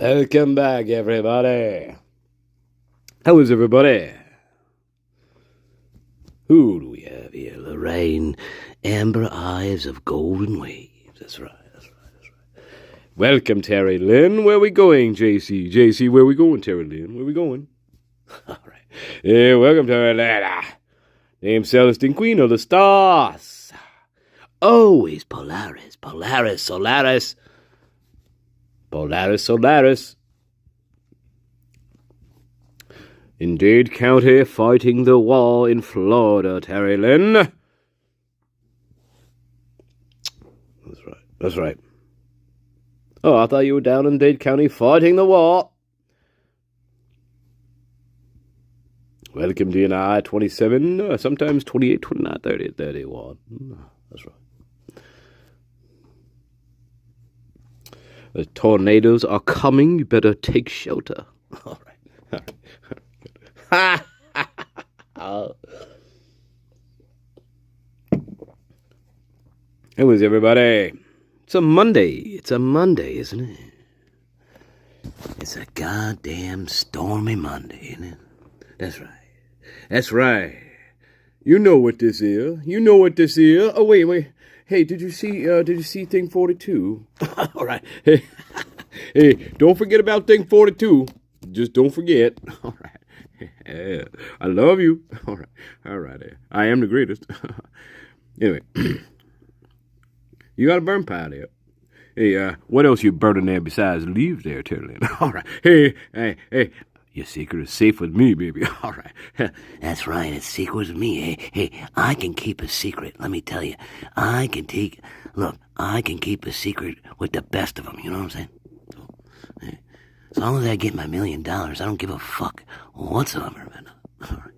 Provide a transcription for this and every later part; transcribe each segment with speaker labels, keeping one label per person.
Speaker 1: Welcome back, everybody. How is everybody? Who do we have here? Lorraine, amber eyes of golden waves. That's right. Welcome, Terry Lynn. Where we going, JC? JC, where we going, Terry Lynn? Where we going? All right. Yeah, welcome, Terry Lynn. Name Celestine, Queen of the Stars. Always Polaris, Solaris. Polaris. In Dade County, fighting the war in Florida, Terry Lynn. That's right. Oh, I thought you were down in Dade County fighting the war. Welcome to DNI 27, sometimes 28, 29, 30, 31. That's right. The tornadoes are coming. You better take shelter. All right. How is everybody? It's a Monday, isn't it? It's a goddamn stormy Monday, isn't it? That's right. You know what this is. Oh, wait. Hey, did you see thing 42? All right. Hey, don't forget about thing 42. Just don't forget. All right. Yeah, I love you. All right. I am the greatest. Anyway, you got a burn pile there. Hey, what else you burning there besides leaves there, Terry? All right. Hey. Your secret is safe with me, baby. All right.
Speaker 2: That's right. It's secret with me. Hey, I can keep a secret. Let me tell you. I can keep a secret with the best of them. You know what I'm saying? Hey, as long as I get my $1 million, I don't give a fuck whatsoever. All right.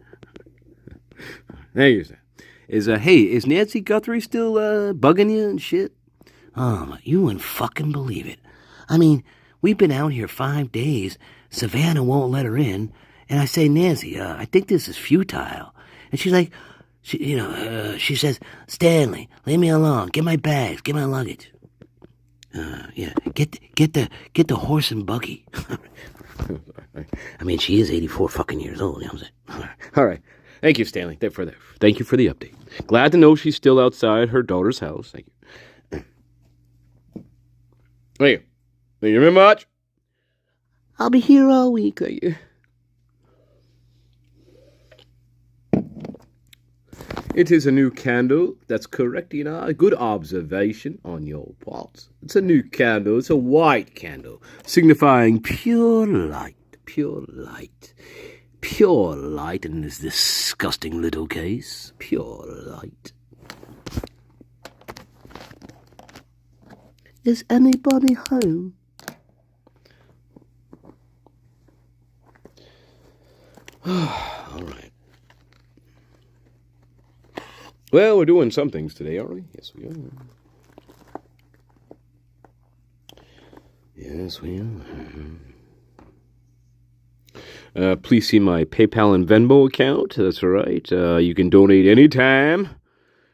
Speaker 1: Thank you, sir. Is Nancy Guthrie still bugging you and shit?
Speaker 2: Oh, you wouldn't fucking believe it. I mean, we've been out here 5 days. Savannah won't let her in, and I say, Nancy, I think this is futile. And she's like, she says, Stanley, leave me alone. Get my bags, get my luggage. Get the horse and buggy. I mean, she is 84 fucking years old. You know what I'm saying?
Speaker 1: All right. Thank you, Stanley. Thank you for the update. Glad to know she's still outside her daughter's house. Thank you. Thank you very much.
Speaker 2: I'll be here all week.
Speaker 1: Thank you. It is a new candle. That's correct, a good observation on your part. It's a new candle. It's a white candle, signifying pure light in this disgusting little case. Pure light.
Speaker 2: Is anybody home?
Speaker 1: All right. Well, we're doing some things today, aren't we? Yes, we are. Please see my PayPal and Venmo account. That's right. You can donate anytime.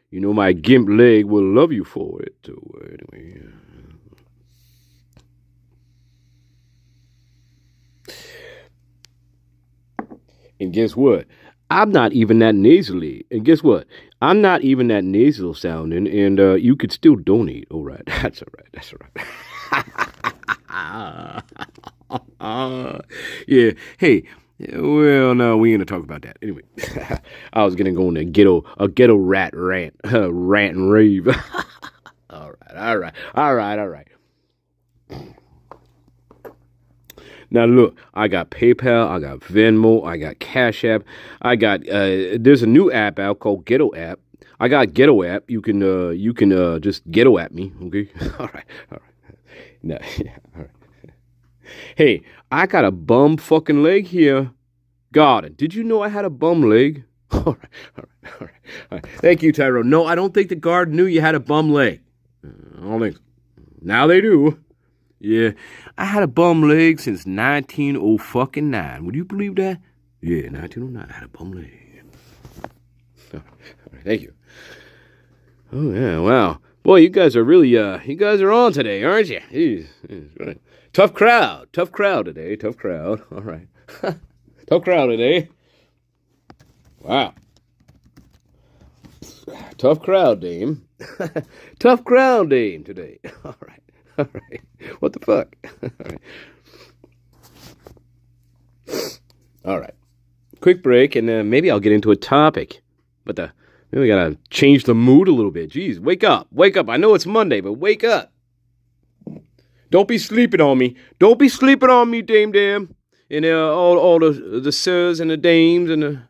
Speaker 1: You know my gimp leg will love you for it. So, anyway. And guess what? I'm not even that nasally. And guess what? I'm not even that nasal sounding, and you could still donate. All right. That's all right. Yeah. Hey. Well, no, we ain't gonna talk about that. Anyway, I was gonna go on a ghetto rat rant and rave. All right. Now look, I got PayPal, I got Venmo, I got Cash App, I got there's a new app out called Ghetto App. I got Ghetto App. You can just Ghetto at me, okay? All right. No, yeah, all right. Hey, I got a bum fucking leg here. Garden, did you know I had a bum leg? All right. Thank you, Tyrone. No, I don't think the guard knew you had a bum leg. I don't think so. Now they do. Yeah, I had a bum leg since 1909. Would you believe that? Yeah, 1909, I had a bum leg. All right, thank you. Oh, yeah, wow. Boy, you guys are really, you guys are on today, aren't you? Jeez. Tough crowd today, tough crowd. All right. Tough crowd today. Wow. Tough crowd, Dame. Tough crowd, Dame, today. All right. All right. What the fuck? All right. All right. Quick break, and maybe I'll get into a topic. But maybe we gotta change the mood a little bit. Jeez, wake up. Wake up. I know it's Monday, but wake up. Don't be sleeping on me. Don't be sleeping on me, Dame Dam. And all the sirs and the dames and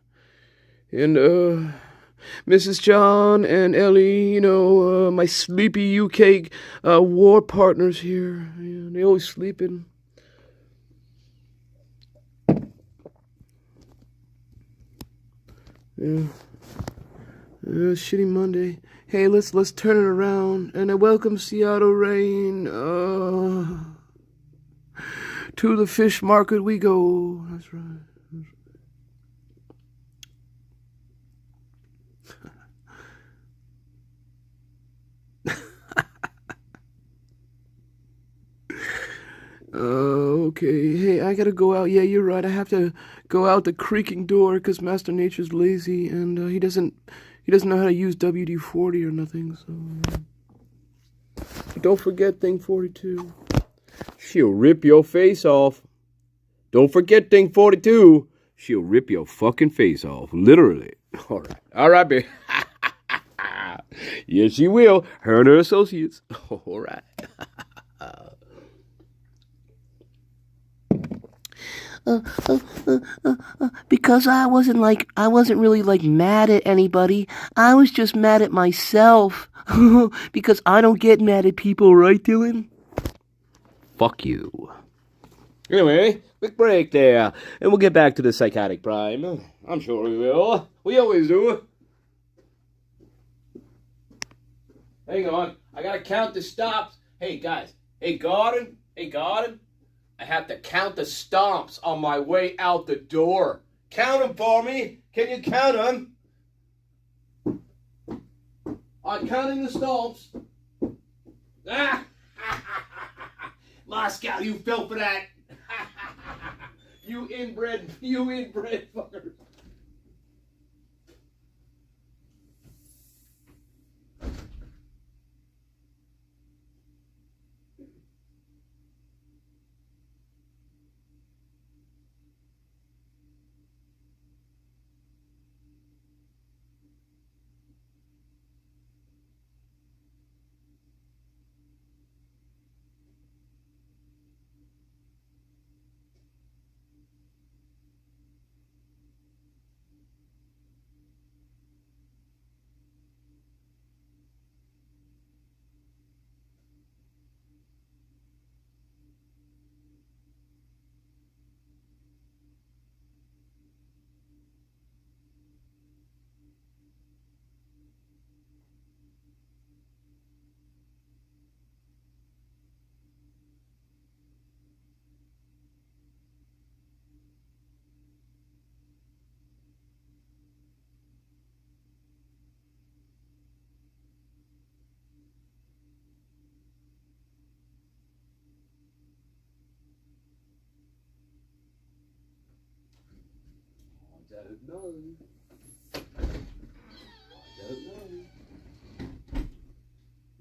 Speaker 1: Mrs. John and Ellie, you know, my sleepy UK war partners here. Yeah, they always sleeping. Yeah. Shitty Monday. Hey, let's turn it around. And I welcome Seattle Rain. To the fish market we go. That's right. Okay. Hey, I gotta go out. Yeah, you're right. I have to go out the creaking door because Master Nature's lazy and he doesn't know how to use WD-40 or nothing. So don't forget thing 42. She'll rip your face off. Don't forget thing 42. She'll rip your fucking face off, literally. All right. All right, baby. Yes, she will. Her and her associates. All right.
Speaker 2: Because I wasn't really like mad at anybody. I was just mad at myself. Because I don't get mad at people, right, Dylan?
Speaker 1: Fuck you. Anyway, quick break there, and we'll get back to the psychotic prime. I'm sure we will. We always do. Hang on, I gotta count the stops. Hey guys, hey Gordon. I have to count the stomps on my way out the door. Count them for me. Can you count them? I'm counting the stomps. Ah! Moscow, you fell for that. You inbred fucker. don't know.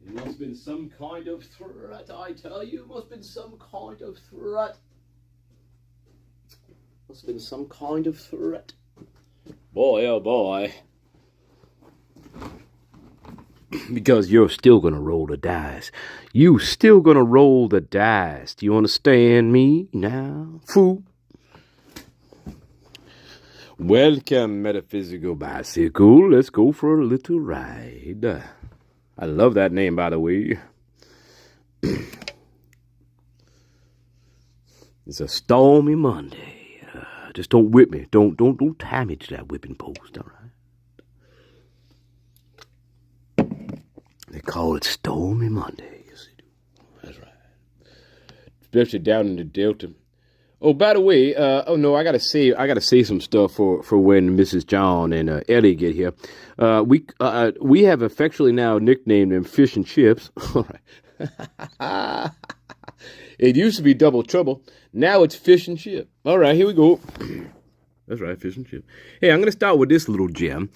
Speaker 1: It must have been some kind of threat, I tell you. It must have been some kind of threat. Must have been some kind of threat. Boy, oh boy. Because you're still gonna roll the dice. You still gonna roll the dice. Do you understand me now, fool? Welcome, metaphysical bicycle. Let's go for a little ride. I love that name, by the way. It's a stormy Monday. Just don't whip me. Don't tie me to that whipping post, all right? They call it Stormy Monday. Yes, they do. That's right. Especially down in the Delta. Oh, by the way, oh no, I gotta say some stuff for when Mrs. John and Ellie get here. We have affectionately now nicknamed them Fish and Chips. All right. It used to be Double Trouble. Now it's Fish and Chip. All right, here we go. That's right, Fish and Chip. Hey, I'm gonna start with this little gem.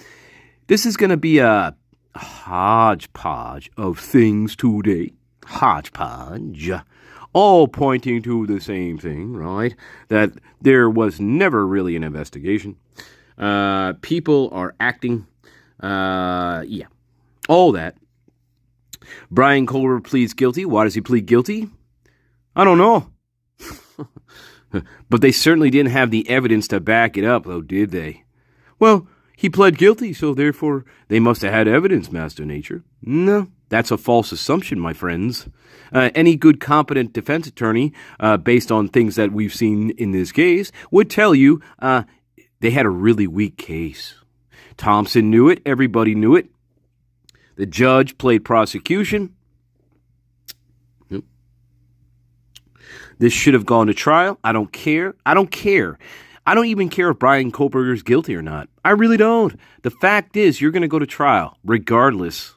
Speaker 1: This is gonna be a hodgepodge of things today. Hodgepodge. All pointing to the same thing, right? That there was never really an investigation. People are acting. Yeah. All that. Brian Kohberger pleads guilty. Why does he plead guilty? I don't know. But they certainly didn't have the evidence to back it up, though, did they? Well, he pled guilty, so therefore they must have had evidence, Master Nature. No, that's a false assumption, my friends. Any good, competent defense attorney, based on things that we've seen in this case, would tell you they had a really weak case. Thompson knew it. Everybody knew it. The judge played prosecution. Yep. This should have gone to trial. I don't care. I don't even care if Brian Kohberger's guilty or not. I really don't. The fact is, you're going to go to trial, regardless.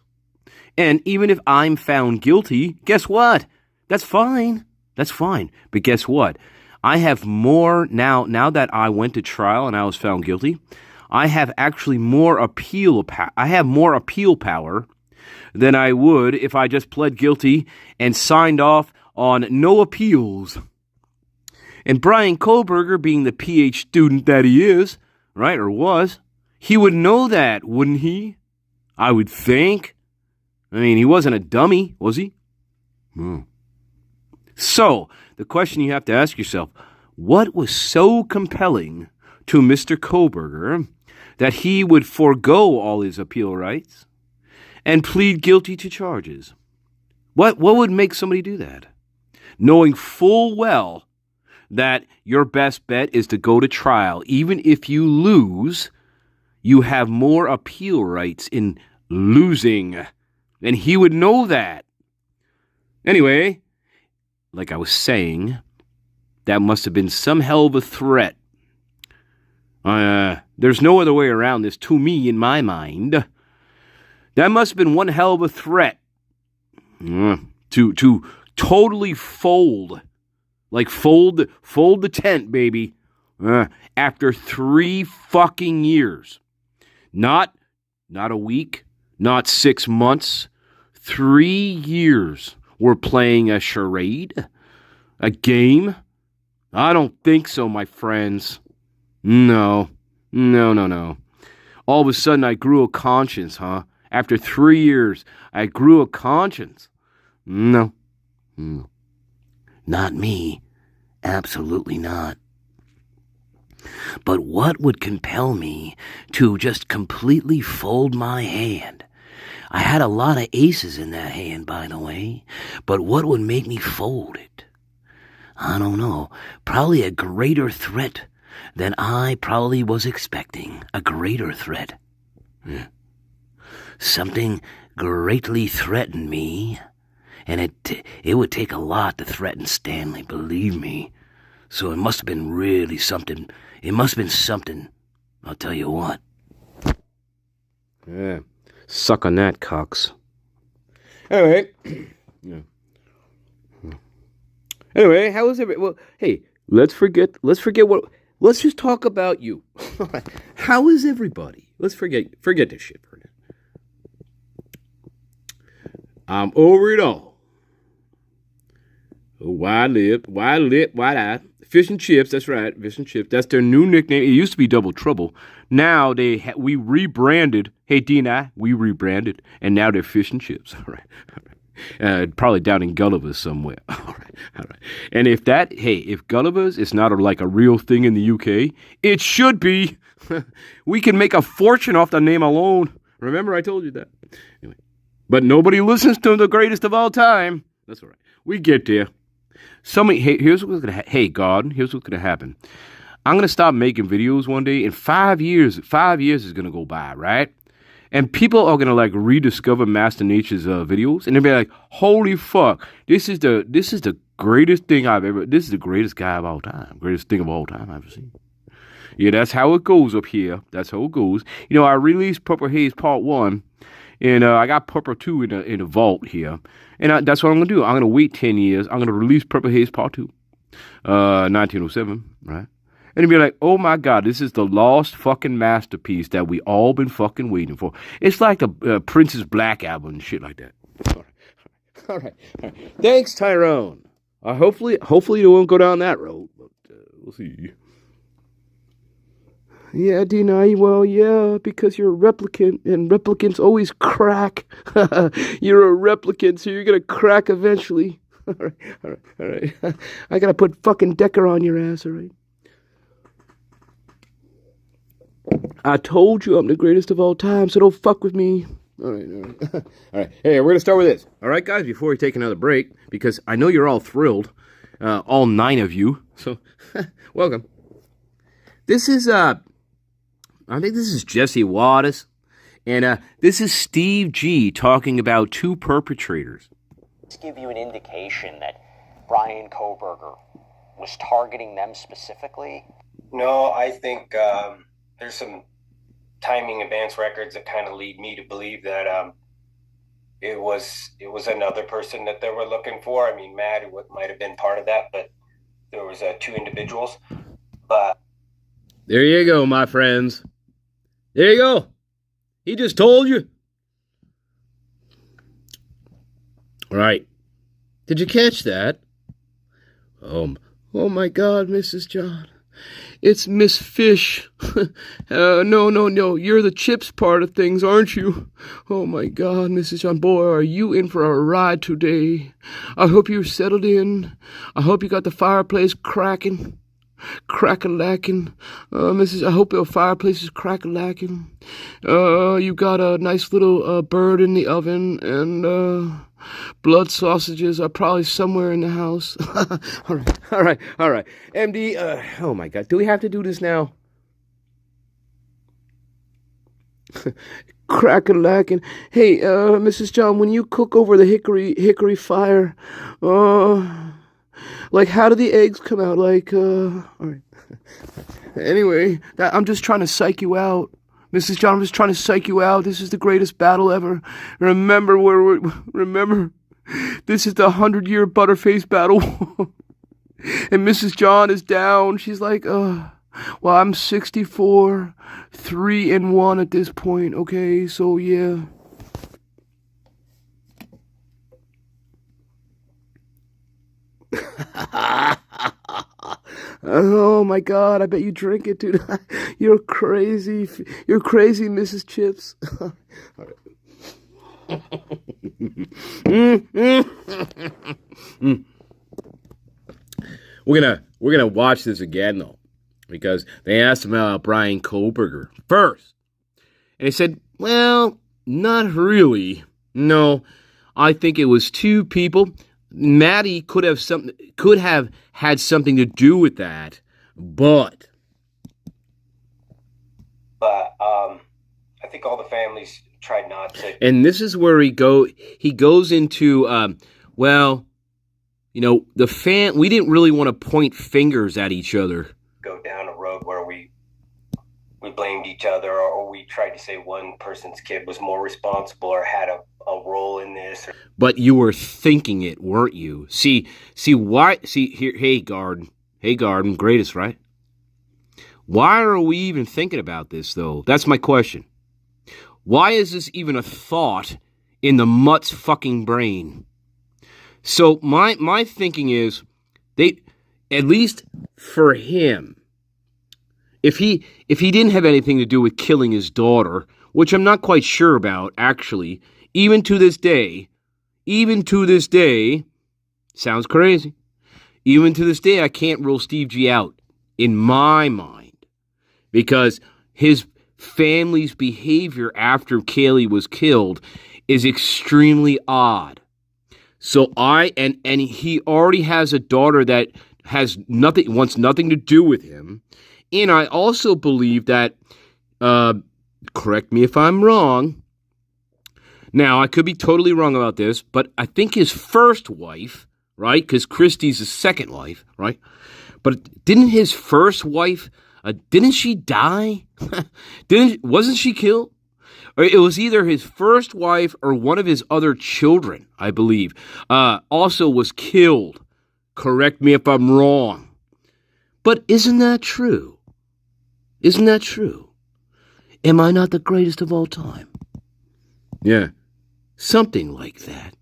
Speaker 1: And even if I'm found guilty, guess what? That's fine. That's fine. But guess what? I have more now that I went to trial and I was found guilty. I have actually more appeal. I have more appeal power than I would if I just pled guilty and signed off on no appeals. And Brian Kohberger, being the PhD student that he is, right, or was, he would know that, wouldn't he? I would think. I mean, he wasn't a dummy, was he? So, the question you have to ask yourself, what was so compelling to Mr. Kohberger that he would forego all his appeal rights and plead guilty to charges? What would make somebody do that? Knowing full well that your best bet is to go to trial. Even if you lose, you have more appeal rights in losing. And he would know that. Anyway, like I was saying, that must have been some hell of a threat. There's no other way around this to me in my mind. That must have been one hell of a threat. To totally fold. Like fold the tent, baby. After 3 fucking years. Not a week, not 6 months. 3 years we're playing a charade? A game? I don't think so, my friends. No. All of a sudden I grew a conscience, huh? After 3 years, I grew a conscience. No.
Speaker 2: Not me. Absolutely not. But what would compel me to just completely fold my hand? I had a lot of aces in that hand, by the way, but what would make me fold it? I don't know. Probably a greater threat than I probably was expecting. A greater threat. Something greatly threatened me, and it would take a lot to threaten Stanley, believe me. So it must have been really something. It must have been something. I'll tell you what.
Speaker 1: Yeah. Suck on that, Cox. Anyway. Yeah. Anyway, how is it? Well, hey, let's forget what. Let's just talk about you. How is everybody? Let's forget this shit for now. I'm over it all. Wide lip, wide eye. Fish and Chips, that's right, Fish and Chips. That's their new nickname. It used to be Double Trouble. Now we rebranded. Hey, D&I, we rebranded, and now they're Fish and Chips. All right. Probably down in Gulliver's somewhere. All right. And if Gulliver's is not like a real thing in the UK, it should be. We can make a fortune off the name alone. Remember, I told you that. Anyway, but nobody listens to the greatest of all time. That's all right. We get there. Here's what's gonna hey God, here's what's gonna happen. I'm gonna stop making videos one day. In 5 years is gonna go by, right? And people are gonna like rediscover Master Nature's videos, and they'll be like, "Holy fuck, this is the greatest thing I've ever. This is the greatest guy of all time. Greatest thing of all time I've ever seen. Yeah, that's how it goes up here. That's how it goes. You know, I released Purple Haze Part 1, and I got Purple 2 in the vault here. And that's what I'm going to do. I'm going to wait 10 years. I'm going to release Purple Haze Part 2, 1907, right? And be like, oh my God, this is the lost fucking masterpiece that we all been fucking waiting for. It's like the Prince's Black album and shit like that. All right. Thanks, Tyrone. Hopefully you won't go down that road, but we'll see. Yeah, Deny, well, yeah, because you're a replicant, and replicants always crack. You're a replicant, so you're gonna crack eventually. All right. I gotta put fucking Decker on your ass, all right? I told you I'm the greatest of all time, so don't fuck with me. All right. Hey, we're gonna start with this. All right, guys, before we take another break, because I know you're all thrilled, all 9 of you. So, welcome. This is I think this is Jesse Wattis, and this is Steve G talking about 2 perpetrators.
Speaker 3: Let's give you an indication that Brian Kohberger was targeting them specifically.
Speaker 4: No, I think there's some timing advance records that kind of lead me to believe that it was another person that they were looking for. I mean, Matt might have been part of that, but there was 2 individuals. But
Speaker 1: there you go, my friends. There you go. He just told you. All right. Did you catch that? Oh my God, Mrs. John. It's Miss Fish. No. You're the chips part of things, aren't you? Oh, my God, Mrs. John. Boy, are you in for a ride today. I hope you're settled in. I hope you got the fireplace cracking. Crack-a-lacking. Mrs. I hope your fireplace is crack-a-lacking. You got a nice little bird in the oven, and blood sausages are probably somewhere in the house. All right. MD, oh my God, do we have to do this now? Crack-a-lacking. Hey, Mrs. John, when you cook over the hickory fire, like, how do the eggs come out? Like, all right. Anyway, I'm just trying to psych you out. Mrs. John, I'm just trying to psych you out. This is the greatest battle ever. Remember, this is the 100-year Butterface battle. And Mrs. John is down. She's like, well, I'm 64, 3-1 at this point, okay? So, yeah. Oh my God, I bet you drink it, dude. You're crazy, Mrs. Chips. We're gonna watch this again though, because they asked him about Brian Kohberger first, and he said, well, not really. No, I think it was 2 people. Maddie could have had something to do with that, but
Speaker 4: I think all the families tried not to.
Speaker 1: And this is where he goes into well, you know, we didn't really want to point fingers at each other.
Speaker 4: Go down a road where we blamed each other, or we tried to say one person's kid was more responsible or had a role in this.
Speaker 1: But you were thinking it, weren't you? See why? See here, hey Garden, greatest, right? Why are we even thinking about this though? That's my question. Why is this even a thought in the mutt's fucking brain? So my thinking is, at least for him, if he didn't have anything to do with killing his daughter, which I'm not quite sure about, actually, even to this day, sounds crazy. Even to this day, I can't rule Steve G out in my mind, because his family's behavior after Kaylee was killed is extremely odd. So and he already has a daughter that wants nothing to do with him. And I also believe that, correct me if I'm wrong. Now, I could be totally wrong about this, but I think his first wife, right? Because Christie's his second wife, right? But didn't his first wife, didn't she die? Wasn't she killed? Or it was either his first wife or one of his other children, I believe, also was killed. Correct me if I'm wrong. But isn't that true? Isn't that true? Am I not the greatest of all time? Yeah. Something like that.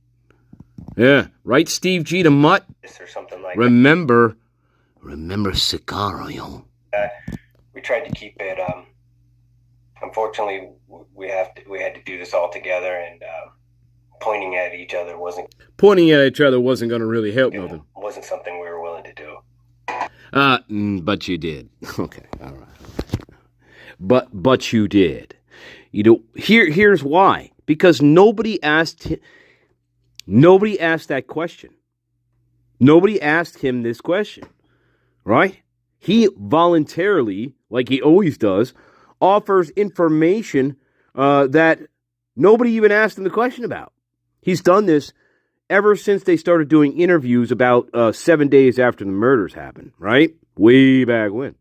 Speaker 1: Yeah. Right, Steve G. the Mutt?
Speaker 4: Or something like
Speaker 1: Remember
Speaker 2: Sicario.
Speaker 4: we tried to keep it. Unfortunately, we had to do this all together, and pointing at each other wasn't
Speaker 1: going to really help nothing.
Speaker 4: Wasn't something we were willing to do.
Speaker 1: But you did. Okay, all right. But you did. You know, here's why. Because nobody asked that question. Nobody asked him this question, right? He voluntarily, like he always does, offers information that nobody even asked him the question about. He's done this ever since they started doing interviews about 7 days after the murders happened, right? Way back when.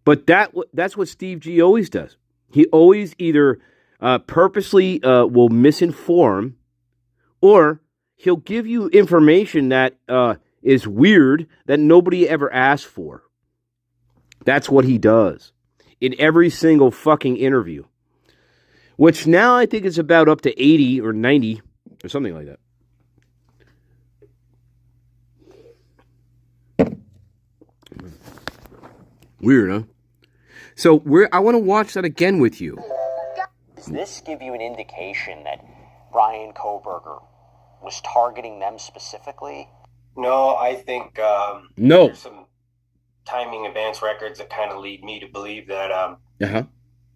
Speaker 1: But that's what Steve G always does. He always either purposely will misinform, or he'll give you information that is weird that nobody ever asked for. That's what he does in every single fucking interview, which now I think is about up to 80 or 90 or something like that. Weird, huh? So I want to watch that again with you.
Speaker 3: Does this give you an indication that Brian Kohberger was targeting them specifically?
Speaker 4: No, I think
Speaker 1: No.
Speaker 4: there's some timing advance records that kind of lead me to believe that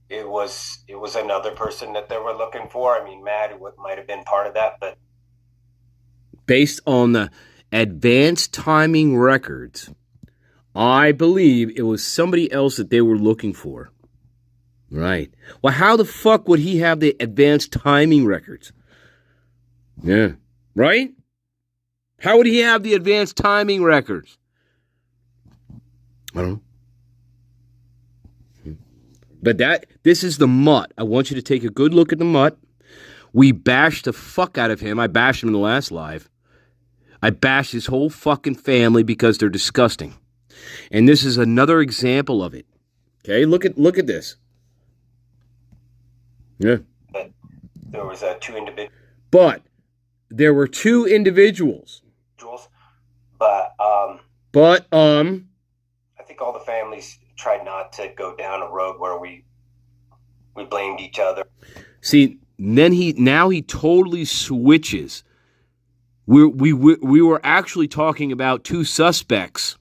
Speaker 4: it was another person that they were looking for. I mean, Matt might have been part of that, but
Speaker 1: Based on the advanced timing records, I believe it was somebody else that they were looking for. Right. Well, how the fuck would he have the advanced timing records? Yeah. Right? How would he have the advanced timing records? I don't know. But this is the Mutt. I want you to take a good look at the Mutt. We bashed the fuck out of him. I bashed him in the last live. I bashed his whole fucking family because they're disgusting. And this is another example of it. Okay, look at this. Yeah.
Speaker 4: But there was two individuals.
Speaker 1: But there were two individuals.
Speaker 4: But
Speaker 1: I
Speaker 4: think all the families tried not to go down a road where we blamed each other.
Speaker 1: See, then he totally switches. We were actually talking about two suspects,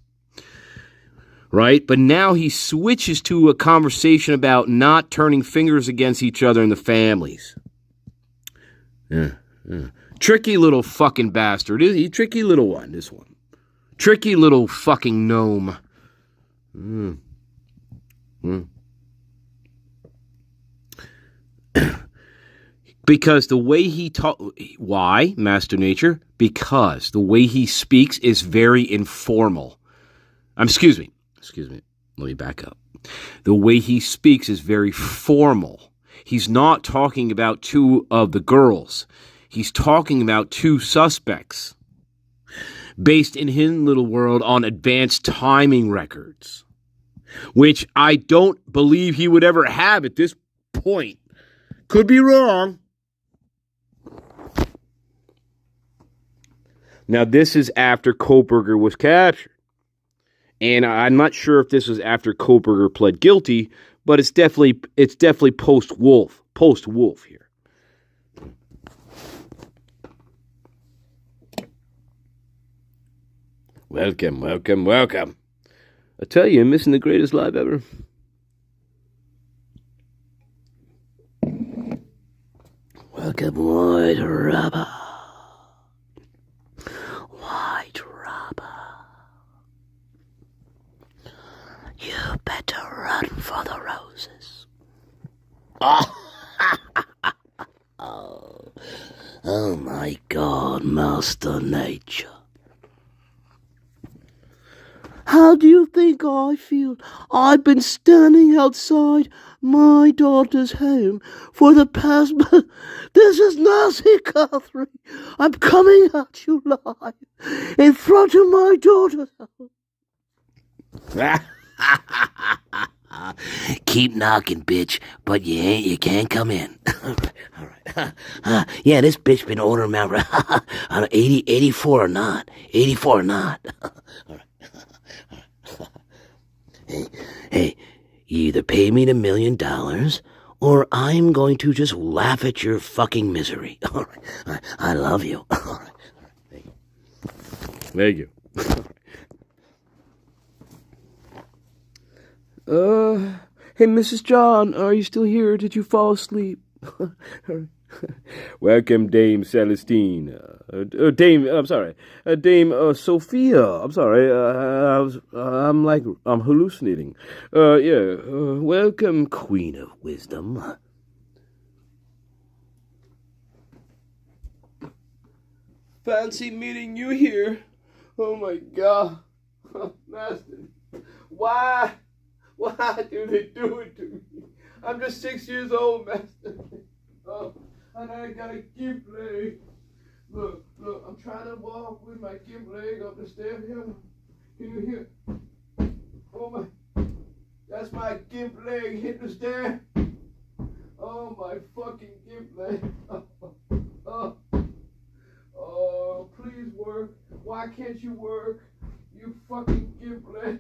Speaker 1: right? But now he switches to a conversation about not turning fingers against each other in the families. Yeah. Tricky little fucking bastard. Is he? Tricky little one, this one. Tricky little fucking gnome. Because the way he why, Master Nature? Because the way he speaks is very informal. Excuse me. Let me back up. The way he speaks is very formal. He's not talking about two of the girls. He's talking about two suspects. Based in his little world on advanced timing records. Which I don't believe he would ever have at this point. Could be wrong. Now, this is after Kohberger was captured. And I'm not sure if this was after Kohberger pled guilty, but it's definitely post-Wolf here. Welcome. I tell you, you're missing the greatest live ever.
Speaker 2: Welcome, White Rubber. White Rubber. You better run for the roses. Oh my God, Master Nature. How do you think I feel? I've been standing outside my daughter's home for the past... This is Nancy Guthrie. I'm coming at you live in front of my daughter's house. Keep knocking, bitch, but you can't come in. All right. Yeah, this bitch been ordering out 84 or not. 84 or not. All right. Hey, you either pay me $1 million or I'm going to just laugh at your fucking misery. All right. I love you. All right. Thank you.
Speaker 1: Thank you. Hey, Mrs. John, are you still here? Did you fall asleep? Welcome, Dame Celestine. Dame Sophia. I'm sorry. I'm hallucinating. Welcome, Queen of Wisdom. Fancy meeting you here. Oh my God, Master. Why do they do it to me? I'm just 6 years old, Master. Oh, and I got a gimp leg. Look, I'm trying to walk with my gimp leg up the stairs here. Can you hear? Oh my, that's my gimp leg hitting the stair. Oh, my fucking gimp leg. Oh, please work. Why can't you work? You fucking gimp leg.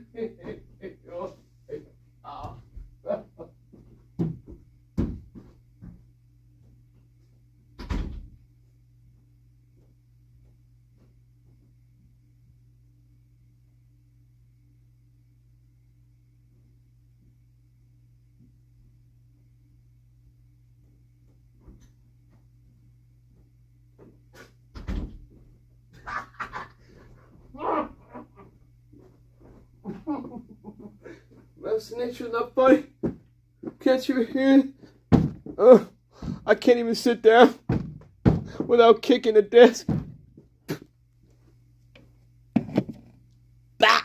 Speaker 1: Oh. Masternature not funny. Can't you hear it? I can't even sit down without kicking the desk. Bah!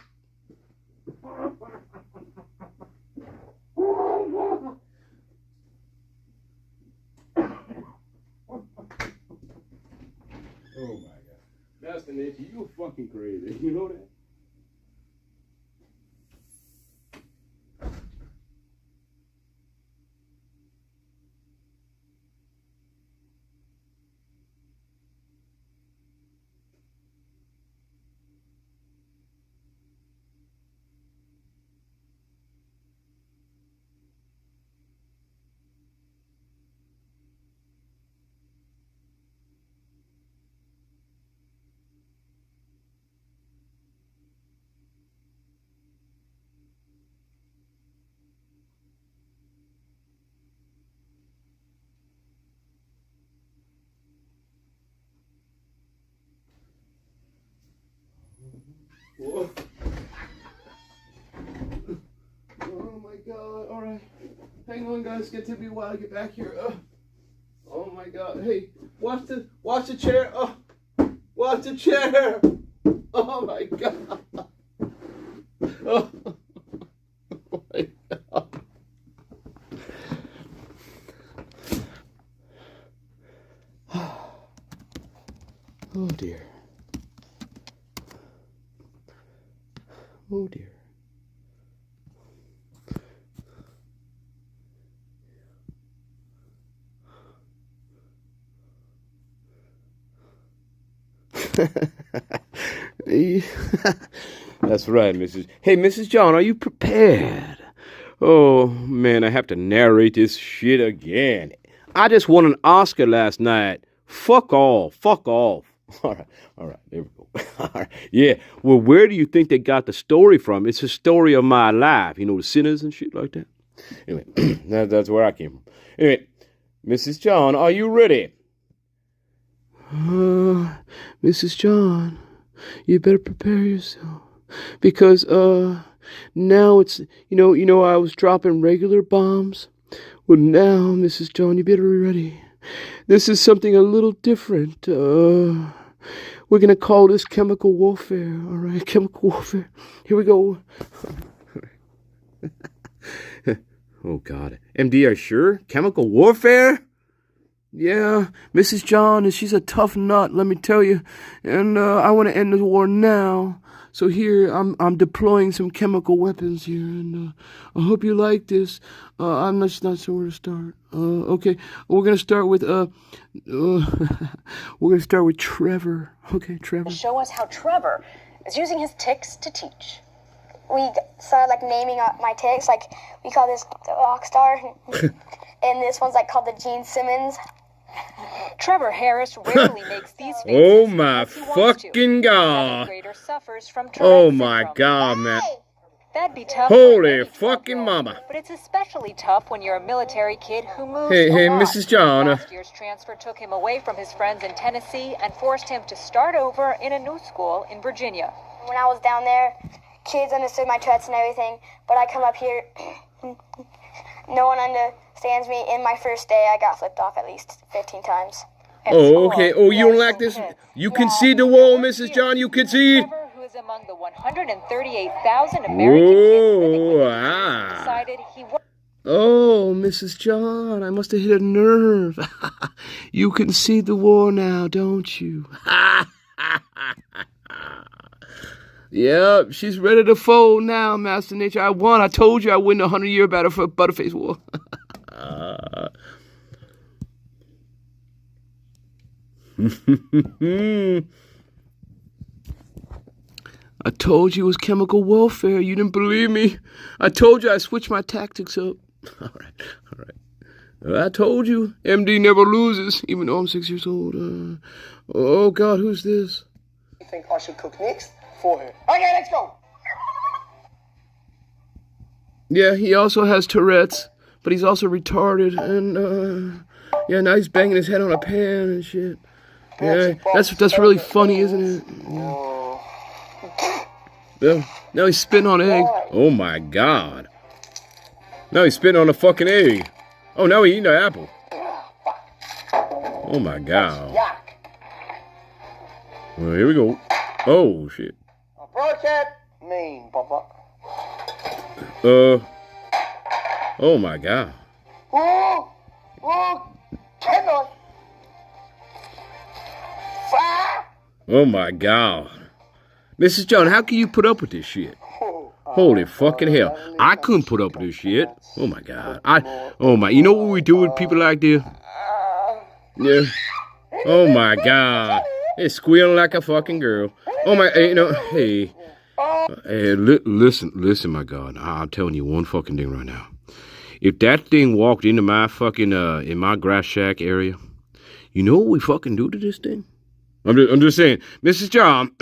Speaker 1: Oh my God. Masternature, you fucking crazy. You know that? Whoa. Oh my God, alright. Hang on guys, it's gonna take me a while to get back here. Oh my God. Hey, watch the chair. Watch the chair. Oh my God. Oh my God. Oh dear. Oh dear. That's right, Mrs. Hey, Mrs. John, are you prepared? Oh, man, I have to narrate this shit again. I just won an Oscar last night. Fuck off. All right, there we go. All right. Yeah, well, where do you think they got the story from? It's a story of my life, the sinners and shit like that. Anyway, that's where I came from. Anyway, Mrs. John, are you ready? Mrs. John, you better prepare yourself. Because, now it's, I was dropping regular bombs. Well, now, Mrs. John, you better be ready. This is something a little different. We're gonna call this chemical warfare. All right, chemical warfare. Here we go. Oh God, MD, are you sure? Chemical warfare? Yeah, Mrs. John, and she's a tough nut, let me tell you. And I want to end the war now. So here, I'm deploying some chemical weapons here, and I hope you like this. I'm not sure where to start. Okay, we're gonna start with Trevor. Okay, Trevor.
Speaker 5: Show us how Trevor is using his tics to teach. We started like naming my tics. Like we call this the Rockstar, and this one's like called the Gene Simmons.
Speaker 6: Trevor Harris rarely makes these faces.
Speaker 1: Oh my
Speaker 6: as he wants to.
Speaker 1: fucking God.
Speaker 6: Seventh grader suffers from Tourette
Speaker 1: Oh my
Speaker 6: syndrome.
Speaker 1: God, man.
Speaker 6: That'd be tough. for
Speaker 1: Holy
Speaker 6: any
Speaker 1: fucking
Speaker 6: 12-year-old,
Speaker 1: mama.
Speaker 6: But it's especially tough when you're a military kid who moves
Speaker 1: Hey,
Speaker 6: a lot.
Speaker 1: Mrs. John.
Speaker 6: Last year's transfer took him away from his friends in Tennessee and forced him to start over in a new school in Virginia.
Speaker 5: When I was down there, kids understood my Tourette's and everything, but I come up here, no one understands me. In my first day, I got flipped off at least 15 times.
Speaker 1: Oh, okay. Oh, you don't like this? You concede the wall, Mrs. John. You concede?
Speaker 6: Trevor, who is among the 138,000 American kids living with
Speaker 1: ah.
Speaker 6: decided he was.
Speaker 1: Oh, Mrs. John, I must have hit a nerve. You concede the war now, don't you? Yep, she's ready to fold now, Master Nature. I won. I told you I win the 100-year battle for Butterface War. I told you it was chemical warfare. You didn't believe me. I told you I switched my tactics up. All right. I told you. MD never loses, even though I'm 6 years old. Oh, God, who's this?
Speaker 7: You think I should cook next for her? Okay, let's go.
Speaker 1: Yeah, he also has Tourette's, but he's also retarded. And, yeah, now he's banging his head on a pan and shit. Yeah, that's really funny, isn't it? Yeah. Now he's spitting on egg. Oh my God. Now he's spitting on a fucking egg. Oh, now he's eating an apple. Oh my God. Well, here we go. Oh shit.
Speaker 7: Broadcat mean, Papa.
Speaker 1: Oh my God.
Speaker 7: Can I?
Speaker 1: Oh my God. Mrs. John, how can you put up with this shit? Holy fucking hell. I couldn't put up with this shit. Oh my God. You know what we do with people like this? Yeah. Oh my God. They're squealing like a fucking girl. Oh my, hey, listen, my God. I'm telling you one fucking thing right now. If that thing walked into my fucking, in my grass shack area, you know what we fucking do to this thing? I'm just saying, Mrs. John,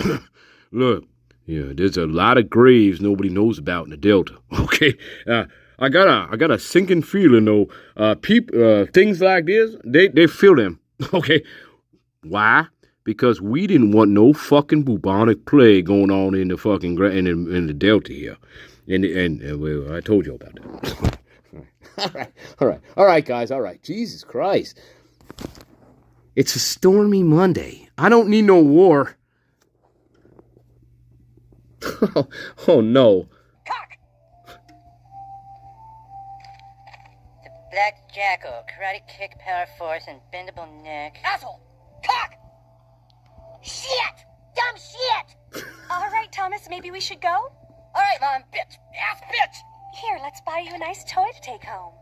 Speaker 1: look, yeah, there's a lot of graves nobody knows about in the Delta. Okay, I got a sinking feeling though. Things like this, they feel them. Okay, why? Because we didn't want no fucking bubonic plague going on in the fucking in the Delta here, and well, I told you about that. All right, guys, all right. Jesus Christ. It's a stormy Monday. I don't need no war. Oh no.
Speaker 8: Cock! The Black Jackal, Karate Kick, Power Force, and Bendable Neck. Asshole! Cock! Shit! Dumb shit!
Speaker 9: All right, Thomas, maybe we should go?
Speaker 8: All right, Mom, bitch! Ass bitch!
Speaker 9: Here, let's buy you a nice toy to take home.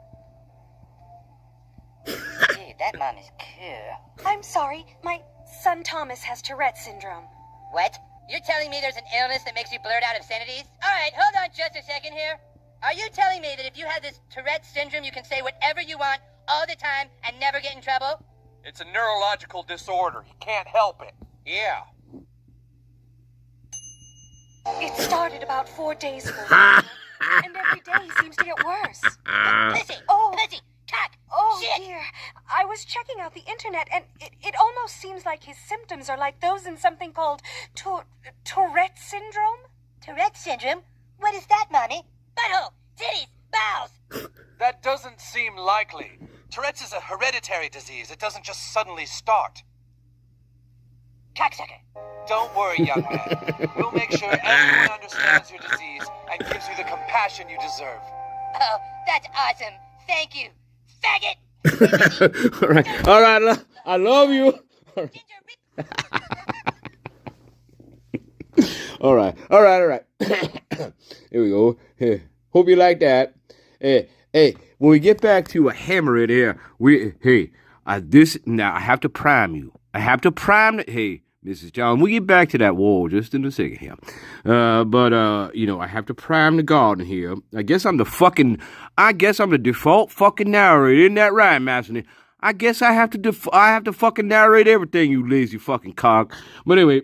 Speaker 8: Dude, that mom is cool.
Speaker 9: I'm sorry, my son Thomas has Tourette syndrome.
Speaker 8: What? You're telling me there's an illness that makes you blurt out obscenities? All right, hold on just a second here. Are you telling me that if you have this Tourette syndrome, you can say whatever you want all the time and never get in trouble?
Speaker 10: It's a neurological disorder. He can't help it. Yeah.
Speaker 9: It started about 4 days ago, and every day seems to get worse.
Speaker 8: Lizzie!
Speaker 9: Oh.
Speaker 8: Lizzie! Cock!
Speaker 9: Oh,
Speaker 8: shit!
Speaker 9: dear. I was checking out the internet, and it almost seems like his symptoms are like those in something called Tourette syndrome.
Speaker 8: Tourette syndrome? What is that, Mommy? Butthole! Titties! Bowels!
Speaker 10: That doesn't seem likely. Tourette's is a hereditary disease. It doesn't just suddenly start.
Speaker 8: Cocksucker.
Speaker 10: Don't worry, young man. We'll make sure everyone understands your disease and gives you the compassion you deserve.
Speaker 8: Oh, that's awesome. Thank you, faggot.
Speaker 1: All right. I love you. All right. Here we go. Here. Hope you like that. Hey, when we get back to a hammer it here, now I have to prime you. Hey, Mrs. John, we'll get back to that wall just in a second here. But I have to prime the garden here. I guess I'm the default fucking narrator. Isn't that right, Master? I guess I have to fucking narrate everything, you lazy fucking cock. But anyway,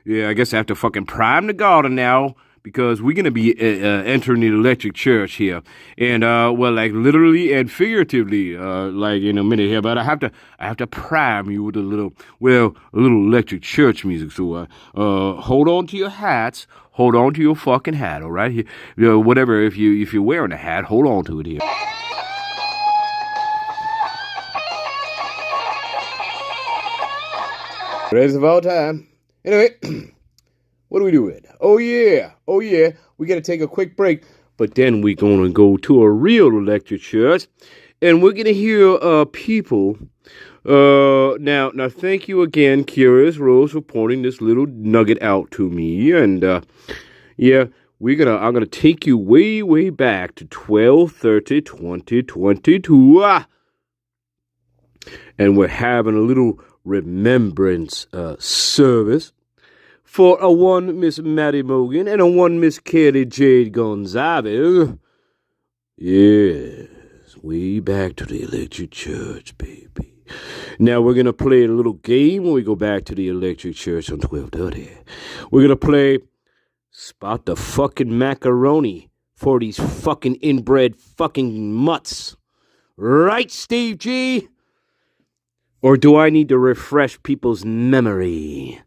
Speaker 1: yeah, I guess I have to fucking prime the garden now, because we're going to be entering the electric church here. And, like literally and figuratively, like in a minute here. But I have to prime you with a little electric church music. So, hold on to your hats. Hold on to your fucking hat, all right? Whatever, if you're wearing a hat, hold on to it here. Rest of all time. Anyway, what are we doing? Oh yeah. We got to take a quick break, but then we're going to go to a real electric church, and we're going to hear people. Now, thank you again, Curious Rose, for pointing this little nugget out to me, and I'm gonna take you way back to 12/30/2022, and we're having a little remembrance service for a one Miss Maddie Morgan and a one Miss Kelly Jade Goncalves. Yes, way back to the electric church, baby. Now we're gonna play a little game when we go back to the electric church on 12:30. We're gonna play Spot the fucking macaroni for these fucking inbred fucking mutts. Right, Steve G? Or do I need to refresh people's memory?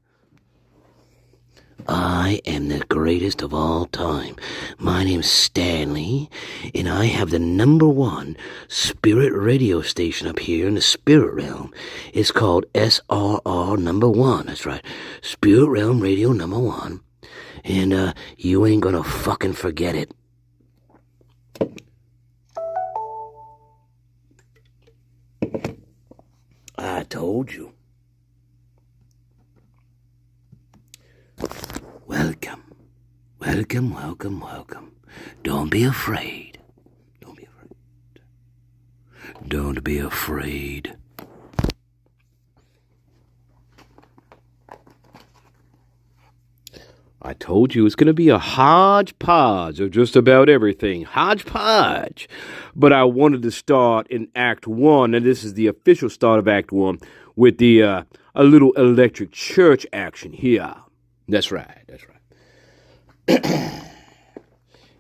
Speaker 2: I am the greatest of all time. My name's Stanley, and I have the #1 spirit radio station up here in the spirit realm. It's called SRR #1. That's right, Spirit Realm Radio #1. And you ain't gonna fucking forget it. I told you. Welcome. Don't be afraid. Don't be afraid.
Speaker 1: I told you it's going to be a hodgepodge of just about everything. Hodgepodge. But I wanted to start in Act 1, and this is the official start of Act 1, with the a little electric church action here. That's right.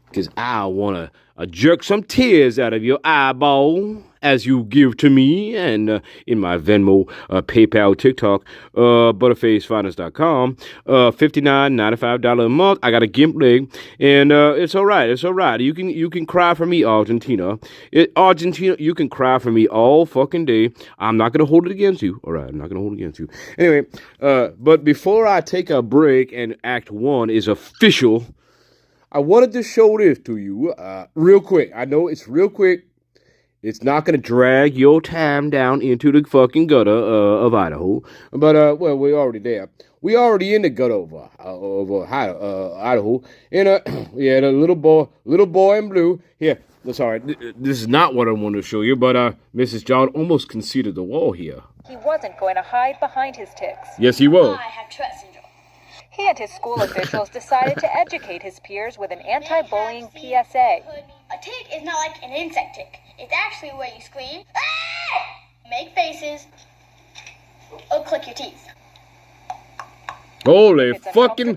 Speaker 1: Because I want to jerk some tears out of your eyeball as you give to me, and in my Venmo, PayPal, TikTok, butterfacefinance.com, $59.95 a month. I got a gimp leg, and it's all right. You can cry for me, Argentina. Argentina, you can cry for me all fucking day. I'm not gonna hold it against you. All right, I'm not gonna hold it against you. Anyway, but before I take a break and Act 1 is official, I wanted to show this to you real quick. I know it's real quick. It's not going to drag your time down into the fucking gutter of Idaho. But, we're already there. We already in the gutter of Idaho. And, the little boy in blue. Here, sorry, this is not what I wanted to show you, but Mrs. John almost conceded the wall here.
Speaker 6: He wasn't going to hide behind his tics.
Speaker 1: Yes, he was.
Speaker 5: I have Tourette syndrome.
Speaker 6: He and his school officials decided to educate his peers with an anti-bullying PSA.
Speaker 5: A tick is not like an insect tick. It's actually where you scream, "Ah!" make faces, or click your teeth.
Speaker 1: Holy fucking,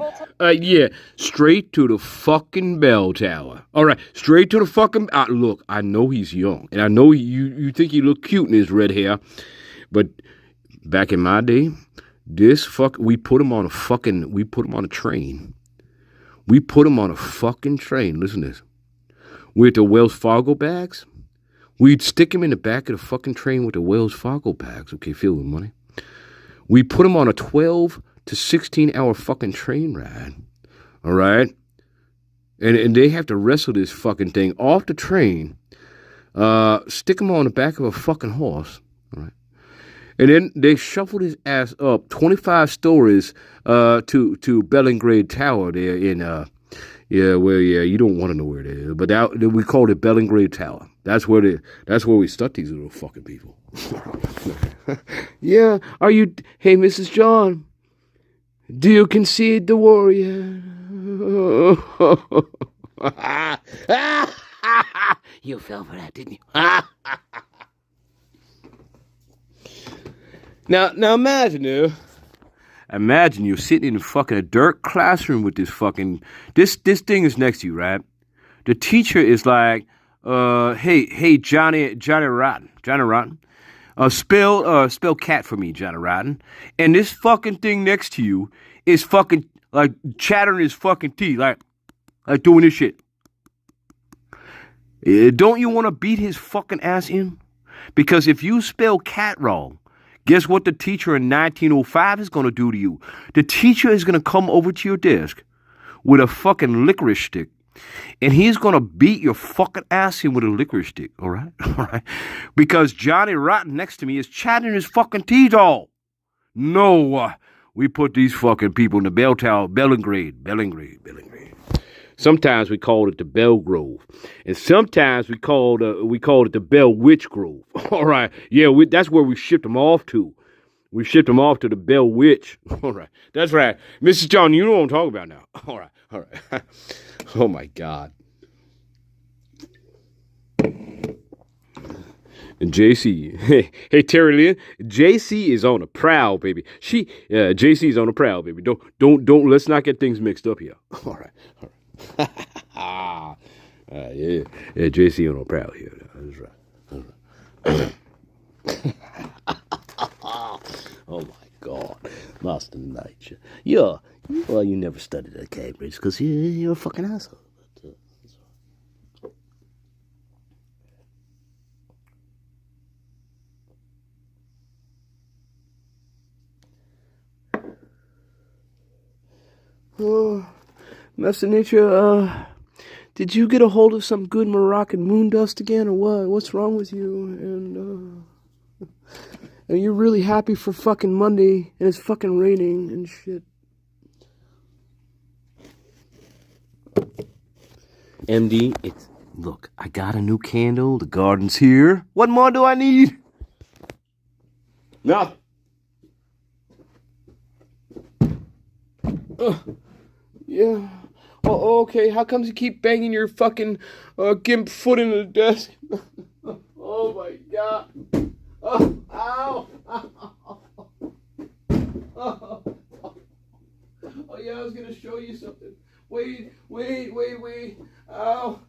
Speaker 1: straight to the fucking bell tower. All right, straight to the fucking, look, I know he's young, and I know you think he look cute in his red hair, but back in my day, we put him on a train. We put him on a fucking train. Listen to this. With the Wells Fargo bags. We'd stick him in the back of the fucking train with the Wells Fargo bags. Okay, filled with money. We put them on a 12 to 16 hour fucking train ride. All right. And they have to wrestle this fucking thing off the train, stick him on the back of a fucking horse. All right. And then they shuffled his ass up 25 stories to Bellingrade Tower there in you don't want to know where it is, but we called it Bellingrade Tower. That's where we stuck these little fucking people. Yeah, hey Mrs. John, do you concede the warrior?
Speaker 2: You fell for that, didn't you?
Speaker 1: Now imagine you're sitting in a dirt classroom with this thing is next to you, right? The teacher is like, hey, Johnny Rotten, spell cat for me, Johnny Rotten. And this fucking thing next to you is fucking like chattering his fucking teeth, like doing this shit. Don't you want to beat his fucking ass in? Because if you spell cat wrong, guess what the teacher in 1905 is going to do to you? The teacher is going to come over to your desk with a fucking licorice stick, and he's going to beat your fucking ass in with a licorice stick, all right? All right? Because Johnny Rotten next to me is chattering his fucking teeth all. No, we put these fucking people in the bell tower, Bellingrade. Sometimes we called it the Bell Grove, and sometimes we called it the Bell Witch Grove. All right, yeah, that's where we shipped them off to. We shipped them off to the Bell Witch. All right, that's right, Mrs. John. You know what I'm talking about now. All right. Oh my God. And JC, hey Terry Lynn, JC is on a prowl, baby. JC is on a prowl, baby. Don't. Let's not get things mixed up here. All right. Yeah, JC on a prowl here. That's right. Oh my God, Masternature. Yeah, well, you never studied at Cambridge because you're a fucking asshole. Oh, Masternature, did you get a hold of some good Moroccan moon dust again, or what? What's wrong with you? And you're really happy for fucking Monday, and it's fucking raining and shit. MD, look, I got a new candle. The garden's here. What more do I need? Nothing. Yeah. Oh, okay. How comes you keep banging your fucking gimp foot into the desk? Oh my God. Oh, ow. Oh yeah, I was gonna show you something. Wait. Ow.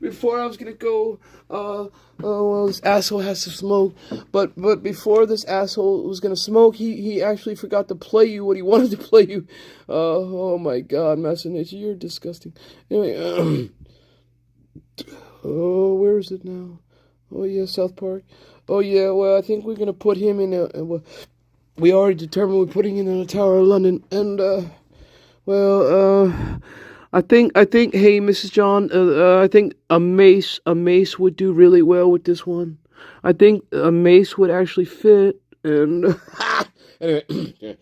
Speaker 1: Before I was gonna go, well, this asshole has to smoke. But before this asshole was gonna smoke, he actually forgot to play you what he wanted to play you. Oh my God, Masternature, you're disgusting. Anyway, oh, where is it now? Oh yeah, South Park. Oh yeah, well, I think we're gonna put him in we already determined we're putting him in the Tower of London, and I think, hey, Mrs. John, I think a mace would do really well with this one. I think a mace would actually fit, and anyway,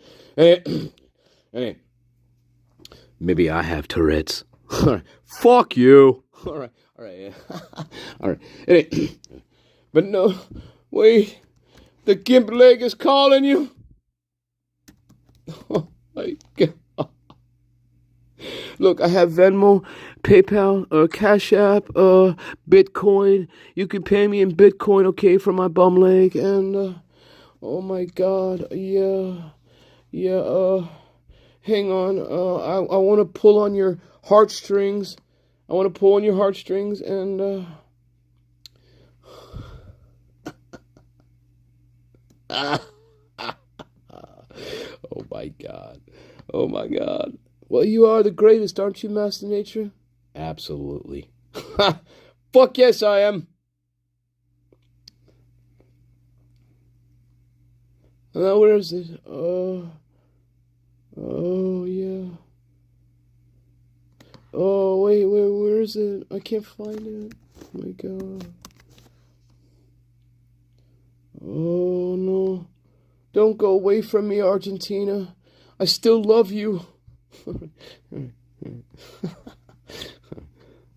Speaker 1: maybe I have Tourette's. All right, fuck you. All right, yeah. All right. Anyway, but no, wait, the gimp leg is calling you. Oh my God. Look, I have Venmo, PayPal, Cash App, Bitcoin. You can pay me in Bitcoin, okay, for my bum leg. And, oh my God, yeah, hang on. I want to pull on your heartstrings. And, oh my God. Well, you are the greatest, aren't you, Masternature? Absolutely. Fuck yes, I am. Where is it? Oh, yeah. Oh, wait, where is it? I can't find it. Oh, my God. Oh, no. Don't go away from me, Argentina. I still love you.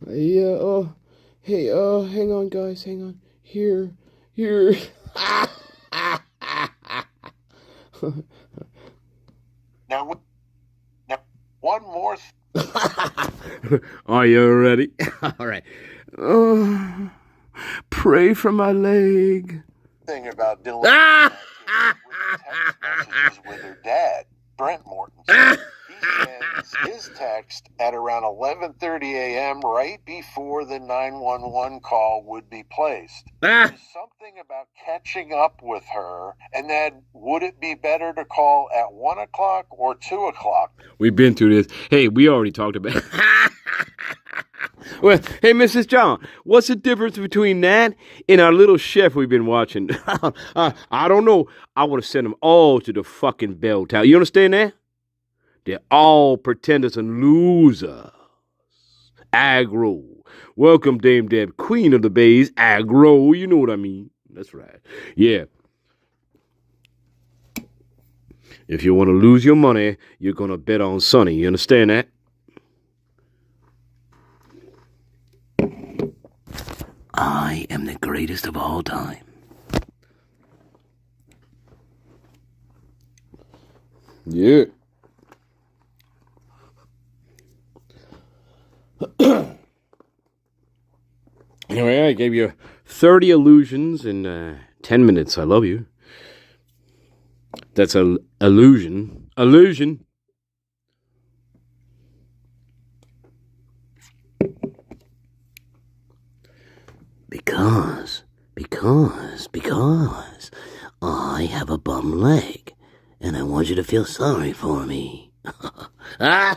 Speaker 1: Yeah, hey, hang on, guys, hang on. Here.
Speaker 11: Now, one more.
Speaker 1: Are you ready? All right. Pray for my leg.
Speaker 11: Thing about Dylan with text messages with her dad, Brent Mortensen. He sends his text at around 11:30 a.m. right before the 911 call would be placed. There's something about catching up with her, and then would it be better to call at 1 o'clock or 2 o'clock?
Speaker 1: We've been through this. Hey, we already talked about it. Well, hey, Mrs. John, what's the difference between that and our little chef we've been watching? I don't know. I would have sent them all to the fucking bell tower. You understand that? They're all pretenders and losers. Aggro. Welcome, Dame Deb, Queen of the Bays. Aggro. You know what I mean. That's right. Yeah. If you want to lose your money, you're going to bet on Sonny. You understand that?
Speaker 2: I am the greatest of all time.
Speaker 1: Yeah. Anyway, I gave you 30 illusions in 10 minutes. I love you. That's an illusion. Illusion.
Speaker 2: Because I have a bum leg, and I want you to feel sorry for me. I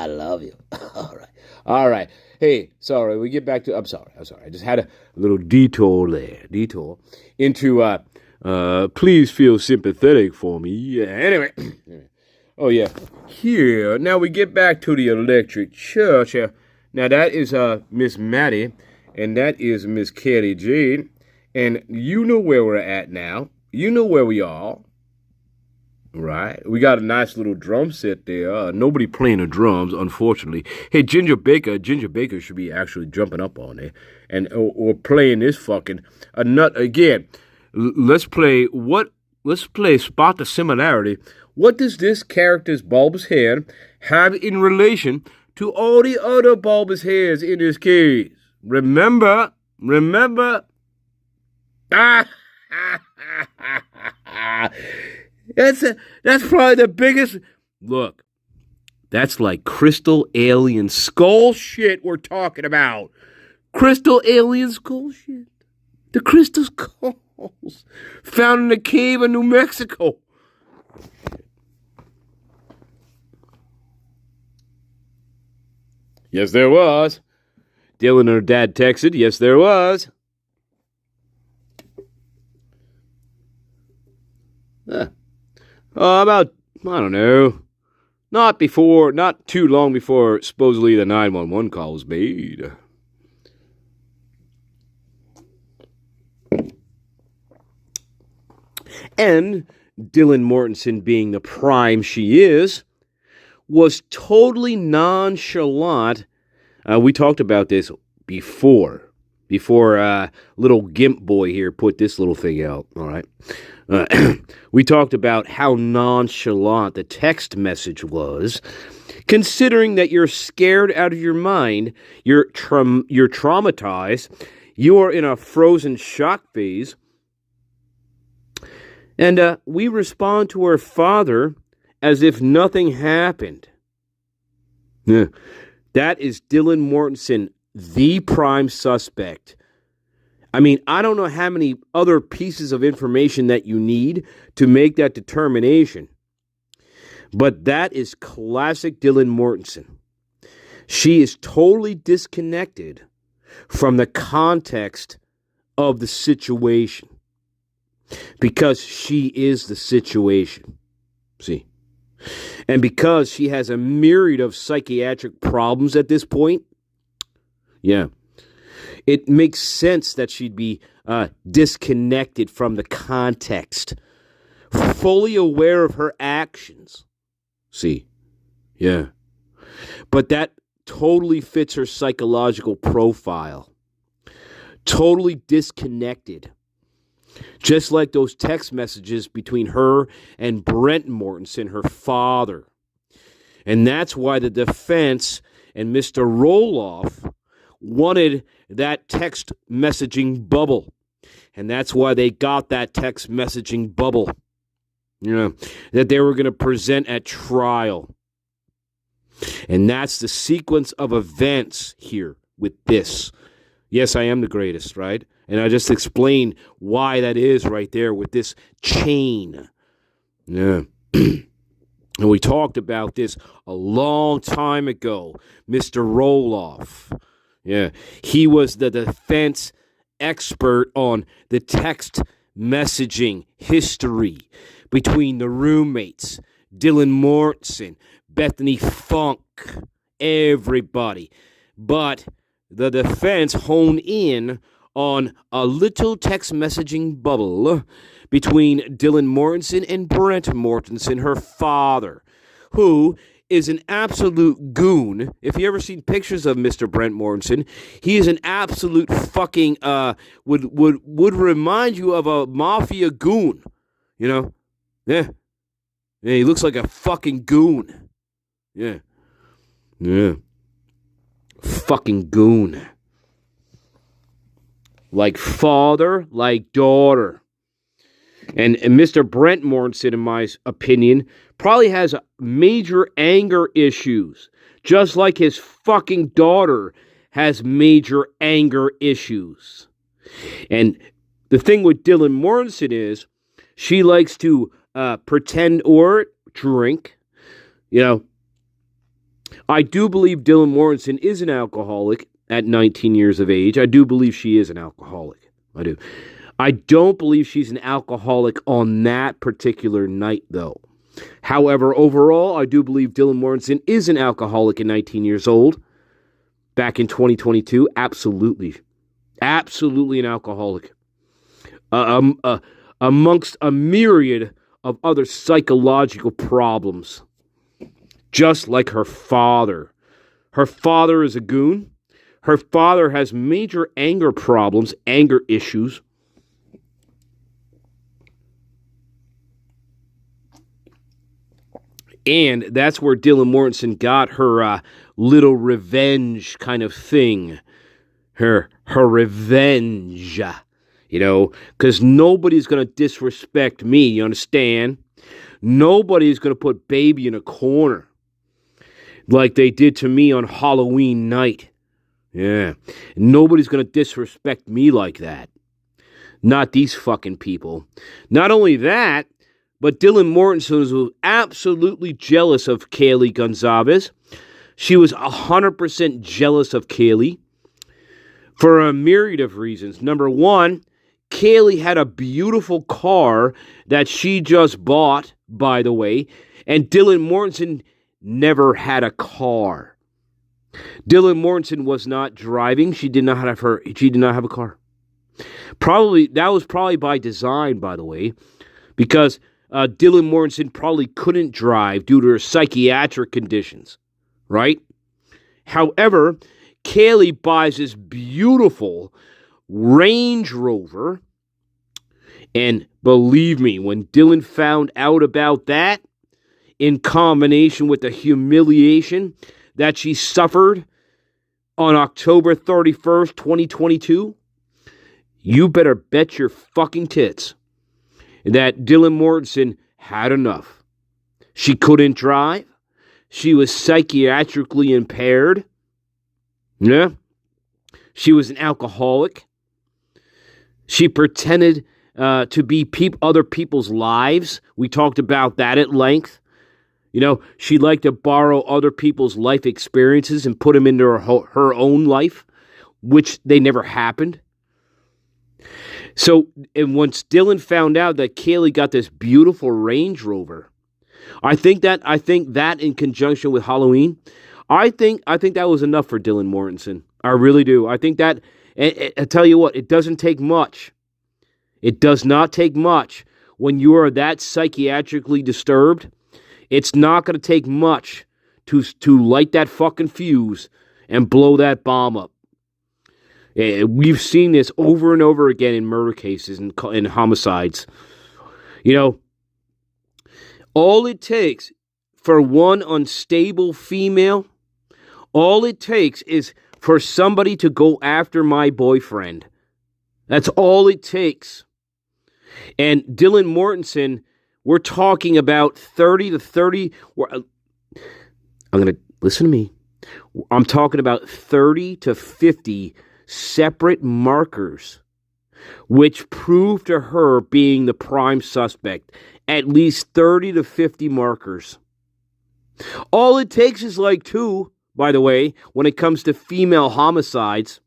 Speaker 2: love you. All right. Hey, sorry, we get back to, I'm sorry. I just had a little detour into, please feel sympathetic for me. Yeah, anyway. Oh, yeah. Here, now we get back to the electric church. Now, that is Miss Maddie, and that is Miss Kelly Jade. And you know where we're at now. You know where we are. Right? We got a nice little drum set there. Nobody playing the drums, unfortunately. Hey, Ginger Baker should be actually jumping up on it. And or playing this fucking a nut again. Let's play Spot the Similarity. What does this character's bulbous hair have in relation to all the other bulbous hairs in this case? Remember. That's probably the biggest. Look, that's like crystal alien skull shit we're talking about. Crystal alien skull shit. The crystal skulls found in a cave in New Mexico. Yes, there was. Dylan and her dad texted. Yes, there was. About, I don't know, not too long before supposedly the 911 call was made. And Dylan Mortensen, being the prime she is, was totally nonchalant. We talked about this before little Gimp boy here put this little thing out, all right? We talked about how nonchalant the text message was, considering that you're scared out of your mind, you're traumatized, you are in a frozen shock phase, and we respond to her father as if nothing happened. That is Dylan Mortensen, the prime suspect. I mean, I don't know how many other pieces of information that you need to make that determination. But that is classic Dylan Mortensen. She is totally disconnected from the context of the situation.
Speaker 1: because she is the situation. See? And because she has a myriad of psychiatric problems at this point, yeah, it makes sense that she'd be disconnected from the context, fully aware of her actions. See? Yeah. But that totally fits her psychological profile. Totally disconnected. Just like those text messages between her and Brent Mortensen, her father. And that's why the defense and Mr. Roloff wanted that text messaging bubble. And that's why they got that text messaging bubble. That they were going to present at trial. And that's the sequence of events here with this. Yes, I am the greatest, right? And I just explained why that is right there with this chain. Yeah. And we talked about this a long time ago. Mr. Roloff. Yeah. He was the defense expert on the text messaging history between the roommates, Dylan Mortensen, Bethany Funk, everybody. But the defense honed in on a little text messaging bubble between Dylan Mortensen and Brent Mortensen, her father, who is an absolute goon. If you ever seen pictures of Mr. Brent Mortensen, he is an absolute fucking would remind you of a mafia goon. Yeah, he looks like a fucking goon. Yeah. Fucking goon. Like father, like daughter. And Mr. Brent Mortensen, in my opinion, probably has major anger issues. Just like his fucking daughter has major anger issues. And the thing with Dylan Mortensen is, she likes to pretend or drink. I do believe Dylan Mortensen is an alcoholic at 19 years of age. I do believe she is an alcoholic. I do. I don't believe she's an alcoholic on that particular night, though. However, overall, I do believe Dylan Mortensen is an alcoholic at 19 years old. Back in 2022, absolutely. Absolutely an alcoholic. Amongst a myriad of other psychological problems. Just like her father. Her father is a goon. Her father has major anger problems, anger issues. And that's where Dylan Mortensen got her little revenge kind of thing. Her revenge. Because nobody's going to disrespect me, you understand? Nobody's going to put baby in a corner. Like they did to me on Halloween night. Yeah. Nobody's going to disrespect me like that. Not these fucking people. Not only that, but Dylan Mortensen was absolutely jealous of Kaylee Goncalves. She was 100% jealous of Kaylee for a myriad of reasons. Number one, Kaylee had a beautiful car that she just bought, by the way, and Dylan Mortensen never had a car. Dylan Mortensen was not driving. She did not have a car. That was probably by design, by the way, because Dylan Mortensen probably couldn't drive due to her psychiatric conditions, right? However, Kaylee buys this beautiful Range Rover, and believe me, when Dylan found out about that, in combination with the humiliation that she suffered on October 31st, 2022, you better bet your fucking tits that Dylan Mortensen had enough. She couldn't drive. She was psychiatrically impaired. Yeah. She was an alcoholic. She pretended to be other people's lives. We talked about that at length. She liked to borrow other people's life experiences and put them into her own life, which they never happened. So, and once Dylan found out that Kaylee got this beautiful Range Rover, I think that in conjunction with Halloween, I think that was enough for Dylan Mortensen. I really do. I think that, I tell you what, it doesn't take much. It does not take much when you are that psychiatrically disturbed. It's not going to take much to light that fucking fuse and blow that bomb up. We've seen this over and over again in murder cases and in homicides. You know, all it takes for one unstable female, all it takes is for somebody to go after my boyfriend. That's all it takes. And Dylan Mortensen, we're talking about 30 to 30. I'm going to listen to me. I'm talking about 30 to 50 separate markers which prove to her being the prime suspect. At least 30 to 50 markers. All it takes is like 2, by the way, when it comes to female homicides,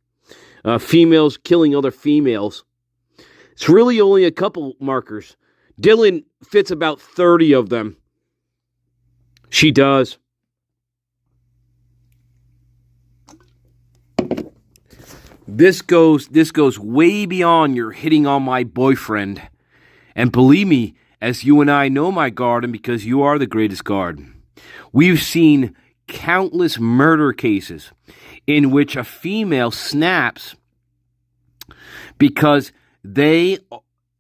Speaker 1: females killing other females. It's really only a couple markers. Dylan fits about 30 of them. She does. This goes way beyond your hitting on my boyfriend. And believe me, as you and I know my guard, and because you are the greatest guard, we've seen countless murder cases in which a female snaps because they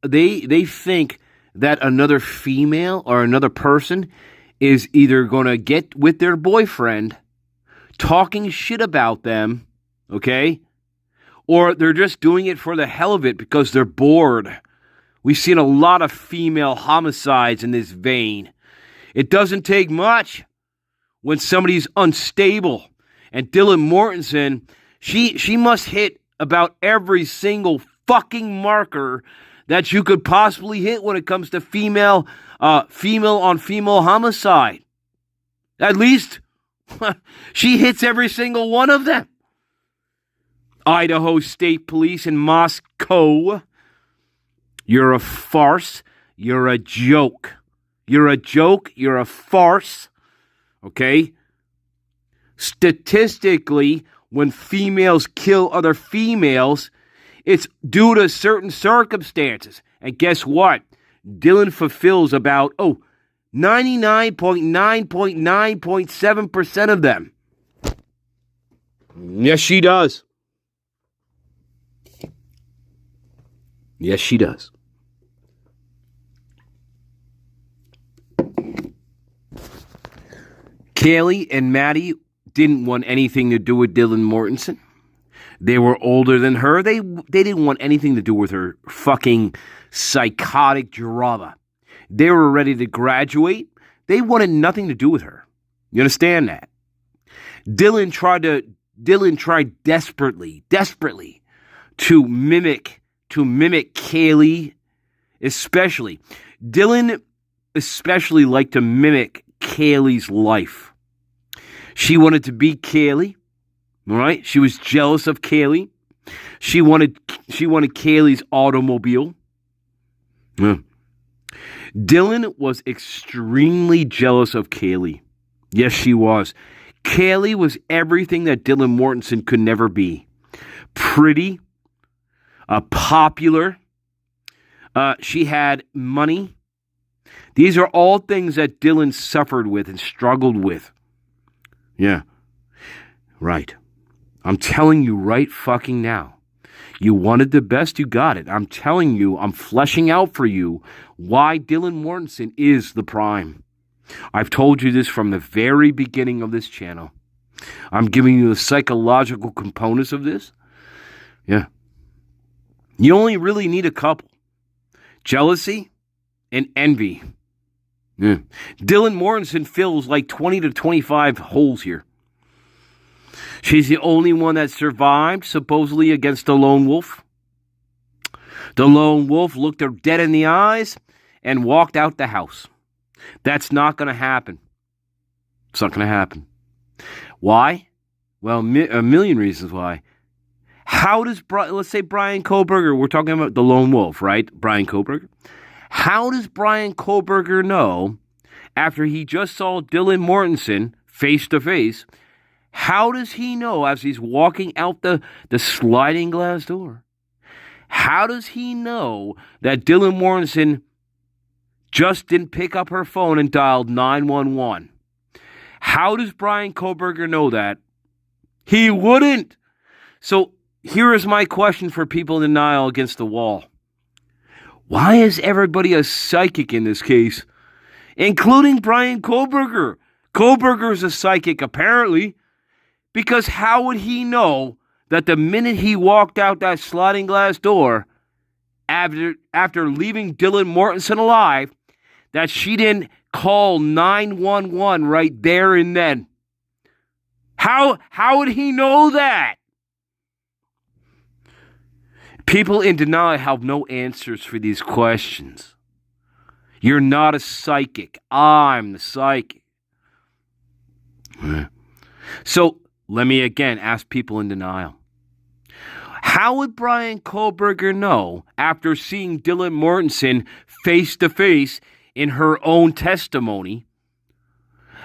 Speaker 1: think that another female or another person is either going to get with their boyfriend, talking shit about them, okay? Or they're just doing it for the hell of it because they're bored. We've seen a lot of female homicides in this vein. It doesn't take much when somebody's unstable. And Dylan Mortensen, she must hit about every single fucking marker that you could possibly hit when it comes to female on female homicide. At least she hits every single one of them. Idaho State Police in Moscow. You're a farce. You're a joke. You're a joke. You're a farce. Okay? Statistically, when females kill other females, it's due to certain circumstances. And guess what? Dylan fulfills about, 99.9.9.7% of them. Yes, she does. Yes, she does. Kaylee and Maddie didn't want anything to do with Dylan Mortensen. They were older than her. They didn't want anything to do with her fucking psychotic drama. They were ready to graduate. They wanted nothing to do with her. You understand that? Dylan tried desperately to mimic Kaylee, especially. Dylan especially liked to mimic Kaylee's life. She wanted to be Kaylee, all right? She was jealous of Kaylee. She wanted Kaylee's automobile. Yeah. Dylan was extremely jealous of Kaylee. Yes, she was. Kaylee was everything that Dylan Mortensen could never be. Pretty, popular. She had money. These are all things that Dylan suffered with and struggled with. Yeah. Right. I'm telling you right fucking now. You wanted the best, you got it. I'm telling you, I'm fleshing out for you why Dylan Mortensen is the prime. I've told you this from the very beginning of this channel. I'm giving you the psychological components of this. Yeah. You only really need a couple. Jealousy and envy. Yeah. Dylan Mortensen fills like 20 to 25 holes here. She's the only one that survived, supposedly, against the lone wolf. The lone wolf looked her dead in the eyes and walked out the house. That's not going to happen. It's not going to happen. Why? Well, a million reasons why.
Speaker 2: How does, let's say Brian Kohberger, we're talking about the lone wolf, right? Brian Kohberger. How does Brian Kohberger know, after he just saw Dylan Mortensen face to face, how does he know as he's walking out the sliding glass door? How does he know that Dylan Mortensen just didn't pick up her phone and dialed 911? How does Brian Kohberger know that? He wouldn't. So here is my question for people in denial against the wall. Why is everybody a psychic in this case? Including Brian Kohberger. Kohberger's a psychic, apparently, because how would he know that the minute he walked out that sliding glass door, after leaving Dylan Mortensen alive, that she didn't call 911 right there and then? How would he know that? People in denial have no answers for these questions. You're not a psychic. I'm the psychic. So let me again ask people in denial. How would Brian Kohberger know, after seeing Dylan Mortensen face to face in her own testimony,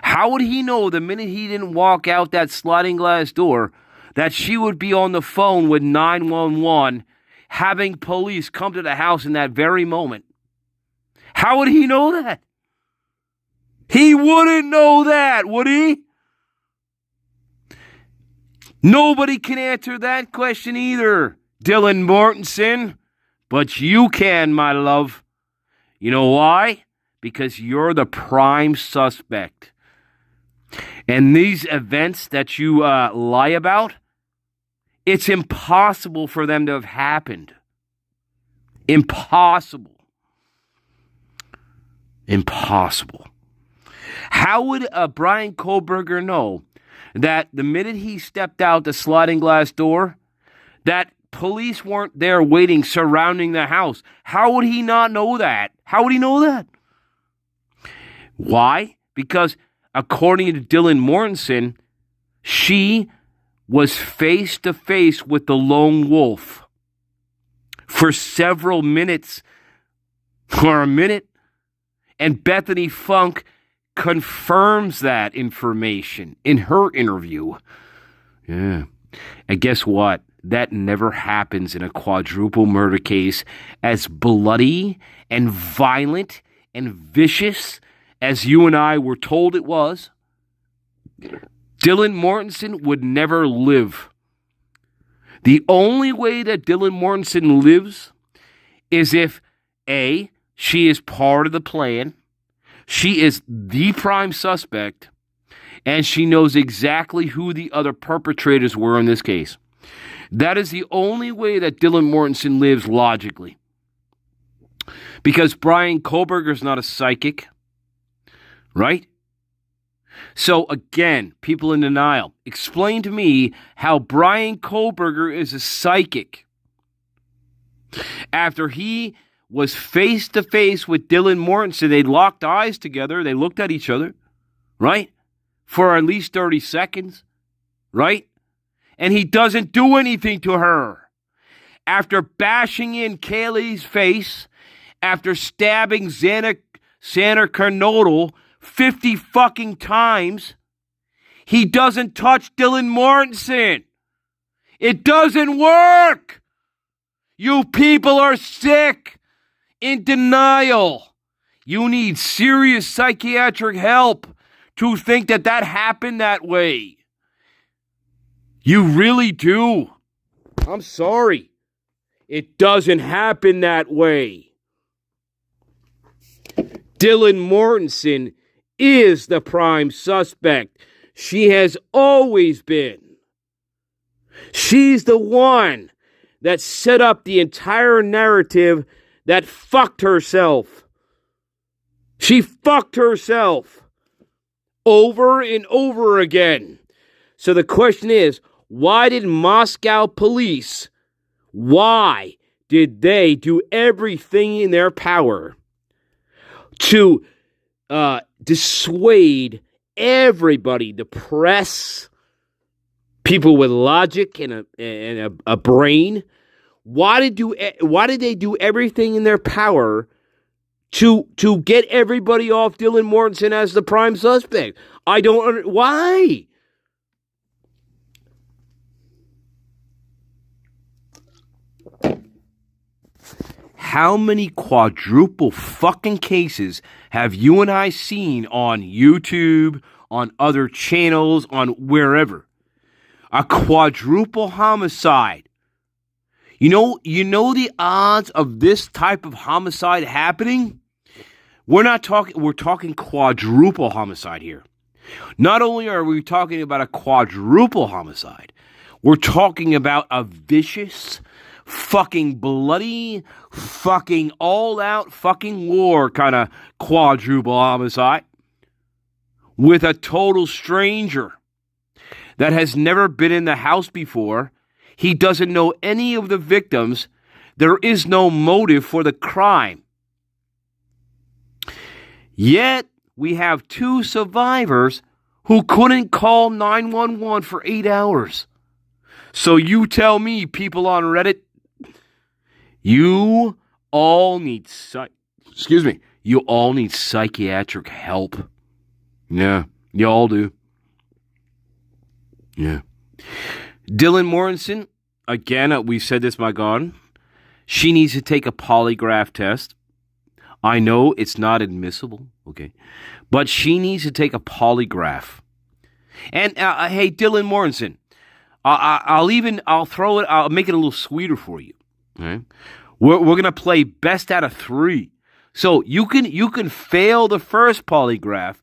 Speaker 2: how would he know the minute he didn't walk out that sliding glass door that she would be on the phone with 911 having police come to the house in that very moment? How would he know that? He wouldn't know that, would he? Nobody can answer that question either, Dylan Mortensen. But you can, my love. You know why? Because you're the prime suspect. And these events that you lie about, it's impossible for them to have happened. Impossible. Impossible. How would Brian Kohberger know that the minute he stepped out the sliding glass door, that police weren't there waiting, surrounding the house? How would he not know that? How would he know that? Why? Because according to Dylan Mortensen, she was face to face with the lone wolf for several minutes, or a minute. And Bethany Funk confirms that information in her interview. Yeah. And guess what? That never happens in a quadruple murder case as bloody and violent and vicious as you and I were told it was. Dylan Mortensen would never live. The only way that Dylan Mortensen lives is if, A, she is part of the plan, she is the prime suspect, and she knows exactly who the other perpetrators were in this case. That is the only way that Dylan Mortensen lives logically. Because Brian Kohberger is not a psychic, right? So again, people in denial, explain to me how Brian Kohberger is a psychic. After he was face to face with Dylan Mortensen, they locked eyes together, they looked at each other, right? For at least 30 seconds, right? And he doesn't do anything to her. After bashing in Kaylee's face, after stabbing Santa Carnodal 50 fucking times, he doesn't touch Dylan Mortensen. It doesn't work. You people are sick, in denial. You need serious psychiatric help to think that that happened that way. You really do. I'm sorry. It doesn't happen that way. Dylan Mortensen is the prime suspect. She has always been. She's the one that set up the entire narrative that fucked herself. She fucked herself over and over again. So the question is, why did Moscow police, why did they do everything in their power to dissuade everybody, the press,
Speaker 1: people with logic and a brain. Why did they do everything in their power to get everybody off Dylan Mortensen as the prime suspect? I don't why. How many quadruple fucking cases have you and I seen on YouTube, on other channels, on wherever? A quadruple homicide. You know the odds of this type of homicide happening? We're talking quadruple homicide here. Not only are we talking about a quadruple homicide, we're talking about a vicious, fucking bloody, fucking all-out fucking war kind of quadruple homicide with a total stranger that has never been in the house before. He doesn't know any of the victims. There is no motive for the crime. Yet, we have 2 survivors who couldn't call 911 for 8 hours. So you tell me, people on Reddit, you all need psychiatric help. Yeah, you all do. Yeah. Dylan Mortensen, again, we said this, my God. She needs to take a polygraph test. I know it's not admissible, okay? But she needs to take a polygraph. And, hey, Dylan Mortensen, I'll make it a little sweeter for you. Okay? We're going to play best out of 3. So you can fail the first polygraph,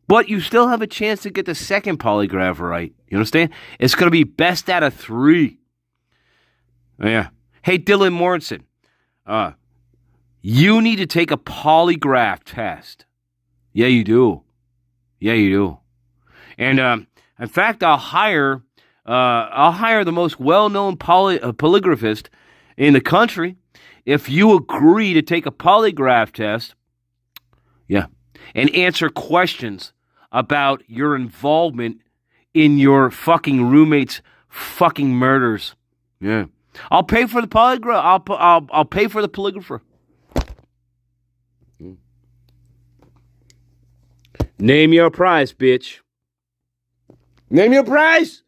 Speaker 1: but you still have a chance to get the second polygraph right. You understand? It's going to be best out of 3. Yeah. Hey, Dylan Mortensen, you need to take a polygraph test. Yeah, you do. Yeah, you do. And in fact, I'll hire the most well-known polygraphist in the country if you agree to take a polygraph test. Yeah, and answer questions about your involvement in your fucking roommate's fucking murders. Yeah, I'll pay for the polygraph. I'll pay for the polygrapher. Name your price, bitch. Name your price.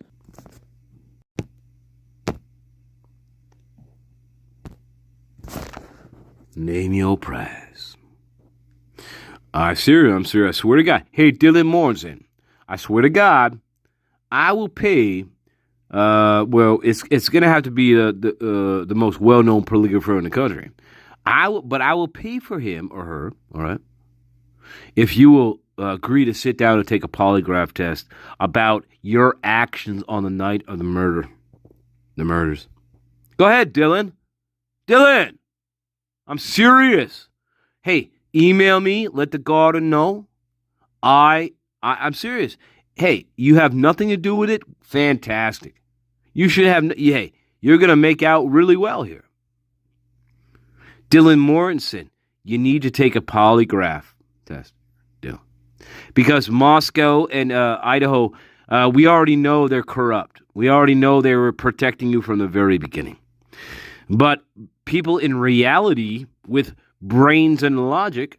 Speaker 1: Name your price. I'm serious. I swear to God. Hey, Dylan Mortensen, I swear to God, I will pay. It's gonna have to be the most well-known polygrapher in the country. I will pay for him or her. All right. If you will agree to sit down and take a polygraph test about your actions on the night of the murders. Go ahead, Dylan. Dylan, I'm serious. Hey, email me. Let the garden know. I'm serious. Hey, you have nothing to do with it. Fantastic. You should have. Hey, you're gonna make out really well here. Dylan Mortensen, you need to take a polygraph test. Because Moscow and Idaho, we already know they're corrupt. We already know they were protecting you from the very beginning. But people in reality with brains and logic,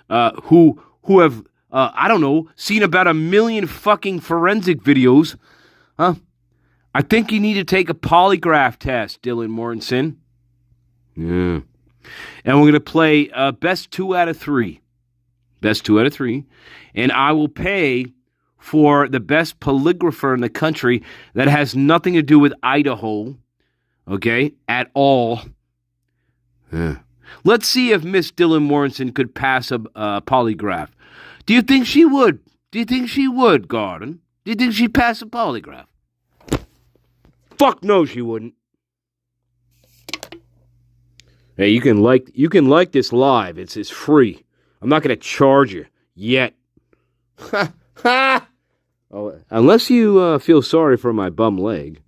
Speaker 1: who have, seen about 1 million fucking forensic videos, I think you need to take a polygraph test, Dylan Mortensen. Yeah. And we're going to play best 2 out of 3. Best 2 out of 3. And I will pay for the best polygrapher in the country that has nothing to do with Idaho, okay, at all. Yeah. Let's see if Miss Dylan Mortensen could pass a polygraph. Do you think she would? Do you think she would, Garden? Do you think she'd pass a polygraph? Fuck no, she wouldn't. Hey, you can like this live. It's free. I'm not going to charge you yet. Oh, unless you feel sorry for my bum leg.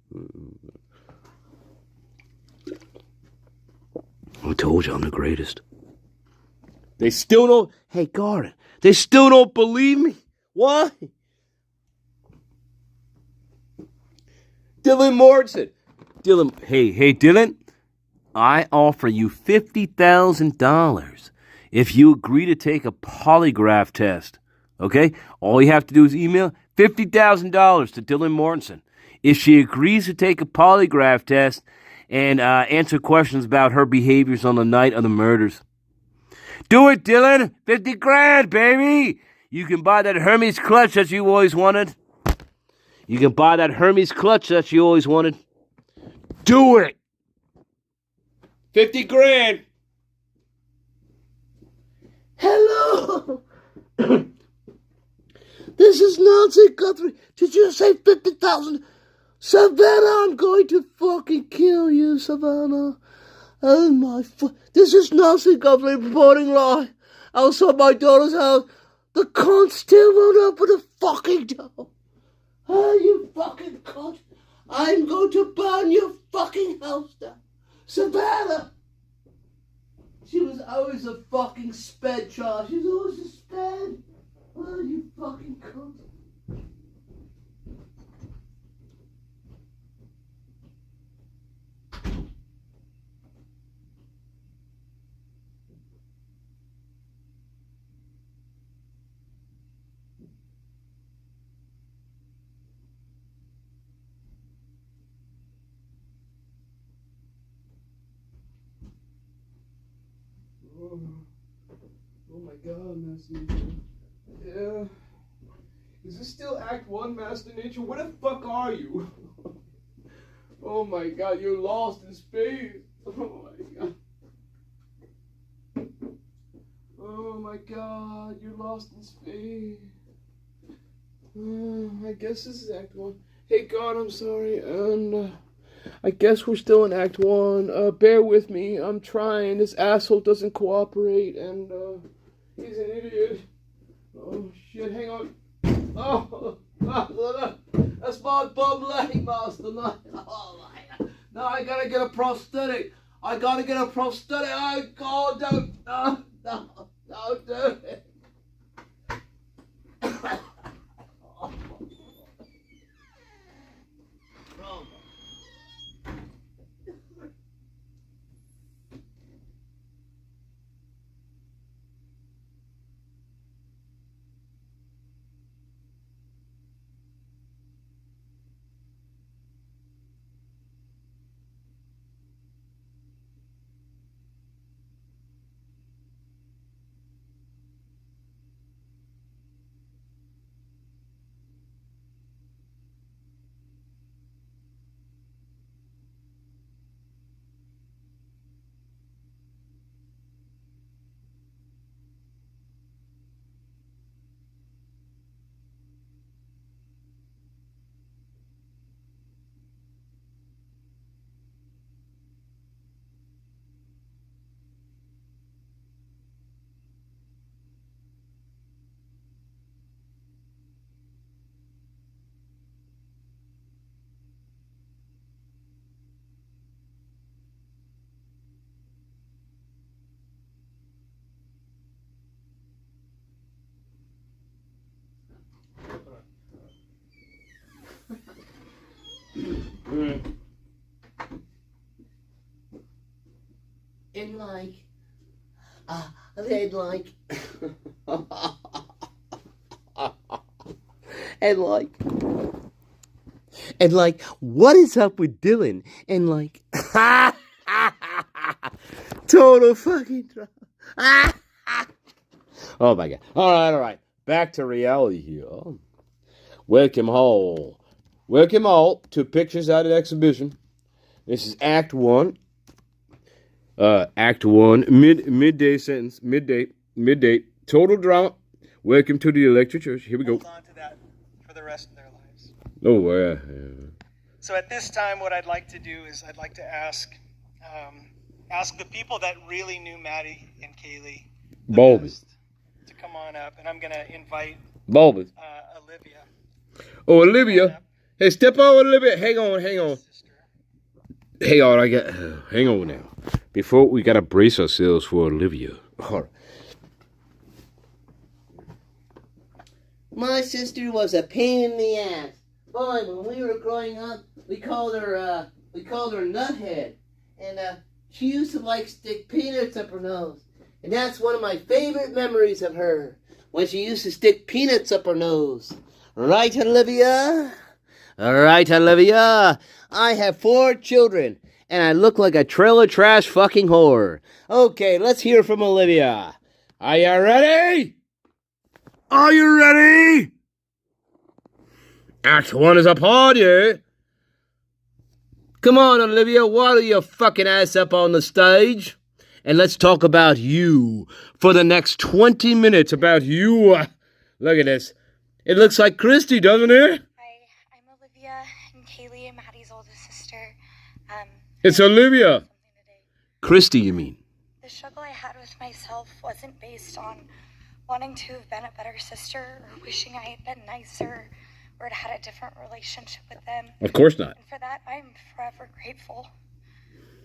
Speaker 1: I told you I'm the greatest. They still don't. Hey, Garden. They still don't believe me. Why? Dylan Morrison. Dylan, hey, Dylan. I offer you $50,000 if you agree to take a polygraph test. Okay? All you have to do is email $50,000 to Dylan Morrison. If she agrees to take a polygraph test and answer questions about her behaviors on the night of the murders. Do it, Dylan! 50 grand, baby! You can buy that Hermes clutch that you always wanted. You can buy that Hermes clutch that you always wanted. Do it! 50 grand!
Speaker 2: Hello! This is Nancy Guthrie. Did you say 50,000? Savannah, I'm going to fucking kill you, Savannah. Oh my this is Nancy Guthrie reporting live outside my daughter's house. The cunt still won't open the fucking door. Oh, you fucking cunt. I'm going to burn your fucking house down. Savannah! She was always a fucking sped child. She was always a sped. Oh, you fucking cunt.
Speaker 1: Oh my God, Master Nature. Yeah. Is this still Act 1, Master Nature? Where the fuck are you? Oh my God, you're lost in space. Oh my God. Oh my God, you're lost in space. I guess this is Act 1. Hey God, I'm sorry, and I guess we're still in Act 1. Bear with me, I'm trying. This asshole doesn't cooperate, and he's an idiot. Oh shit, hang on. Oh, that's my bum leg, Master. Oh my. Now I gotta get a prosthetic. Oh God, don't do it.
Speaker 2: And like, they'd like, and like, what is up with Dylan? And like, total fucking drama.
Speaker 1: Oh my God. All right. Back to reality here. Welcome all to Pictures at an Exhibition. This is Act 1. Act 1, midday sentence, midday, total drama. Welcome to the Electric Church. Here we go.
Speaker 12: Hold on to that for the rest of their lives.
Speaker 1: Oh, yeah.
Speaker 12: So at this time, what I'd like to do is I'd like to ask the people that really knew Maddie and Kaylee
Speaker 1: Bulbous
Speaker 12: to come on up, and I'm going to invite
Speaker 1: Bulbous.
Speaker 12: Olivia.
Speaker 1: Oh, Olivia. Hey, step over a little bit. Hang on. Hang on, hang on now. Before we gotta brace ourselves for Olivia. All right.
Speaker 2: My sister was a pain in the ass. boy, when we were growing up, we called her Nuthead. And she used to like stick peanuts up her nose. And that's one of my favorite memories of her, when she used to stick peanuts up her nose. Right, Olivia? All right, Olivia. I have 4 children, and I look like a trailer trash fucking whore. Okay, let's hear from Olivia. Are you ready?
Speaker 1: Are you ready? Act 1 is upon you. Come on, Olivia, waddle your fucking ass up on the stage. And let's talk about you for the next 20 minutes, about you. Look at this. It looks like Christy, doesn't it?
Speaker 9: Hi, I'm Olivia and Kaylee, Maddie's oldest sister.
Speaker 1: It's Olivia. Christy, you mean?
Speaker 9: The struggle I had with myself wasn't based on wanting to have been a better sister or wishing I had been nicer or had had a different relationship with them.
Speaker 1: Of course not.
Speaker 9: And for that, I'm forever grateful.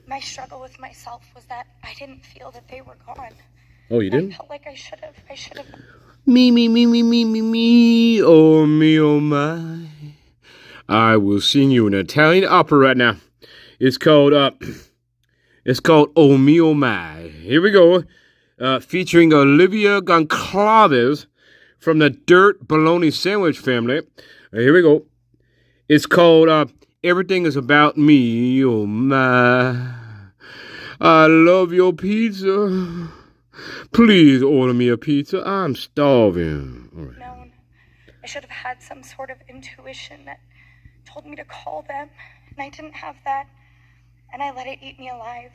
Speaker 9: My struggle with myself was that I didn't feel that they were gone.
Speaker 1: Oh, you didn't?
Speaker 9: I felt like I should have.
Speaker 1: Me, oh my. I will sing you an Italian opera right now. It's called Oh mio my. Here we go. Featuring Olivia Goncalves from the Dirt Bologna Sandwich family. Here we go. It's called Everything is About Me, oh my. I love your pizza. Please order me a pizza. I'm starving. All right.
Speaker 9: Known. I should have had some sort of intuition that told me to call them, and I didn't have that, and I let it eat me alive.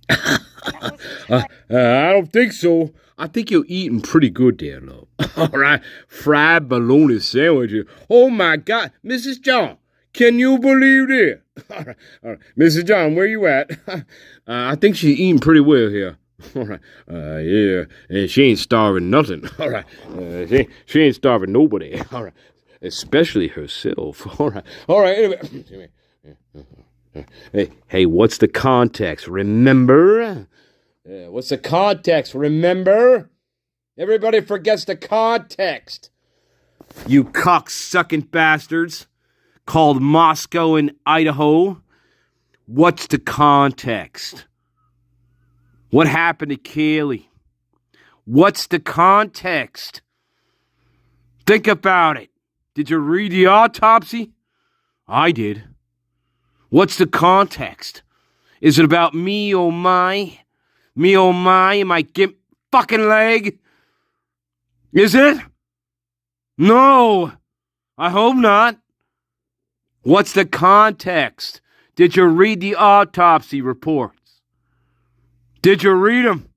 Speaker 1: I don't think so. I think you're eating pretty good there, love. All right. Fried bologna sandwiches. Oh, my God. Mrs. John, can you believe this? All right. Mrs. John, where you at? I think she's eating pretty well here. All right. Yeah. And she ain't starving nothing. All right. She ain't starving nobody. All right. Especially herself. All right. All right. Anyway. Hey, what's the context? Remember? What's the context? Remember? Everybody forgets the context. You cocksucking bastards called Moscow and Idaho. What's the context? What happened to Kaylee? What's the context? Think about it. Did you read the autopsy? I did. What's the context? Is it about me, oh my? Me, oh my, my fucking leg? Is it? No, I hope not. What's the context? Did you read the autopsy reports? Did you read them?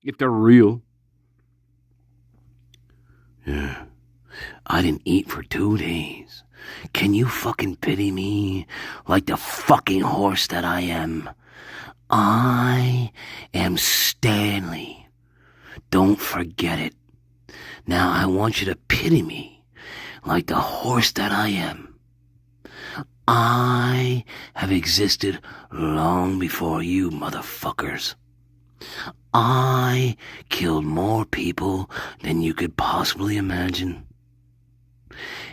Speaker 1: If they're real. Yeah. I didn't eat for 2 days. Can you fucking pity me like the fucking horse that I am? I am Stanley. Don't forget it. Now I want you to pity me like the horse that I am. I have existed long before you motherfuckers. I killed more people than you could possibly imagine.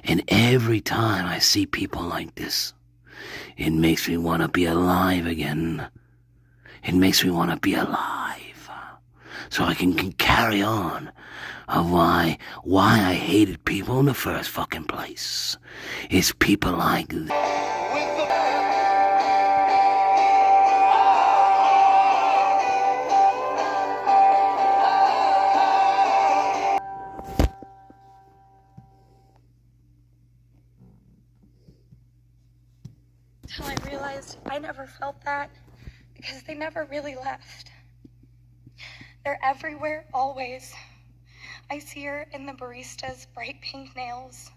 Speaker 1: And every time I see people like this, it makes me want to be alive again. It makes me want to be alive. So I can carry on of why I hated people in the first fucking place. It's people like this.
Speaker 9: Until I realized I never felt that because they never really left. They're everywhere, always. I see her in the barista's bright pink nails,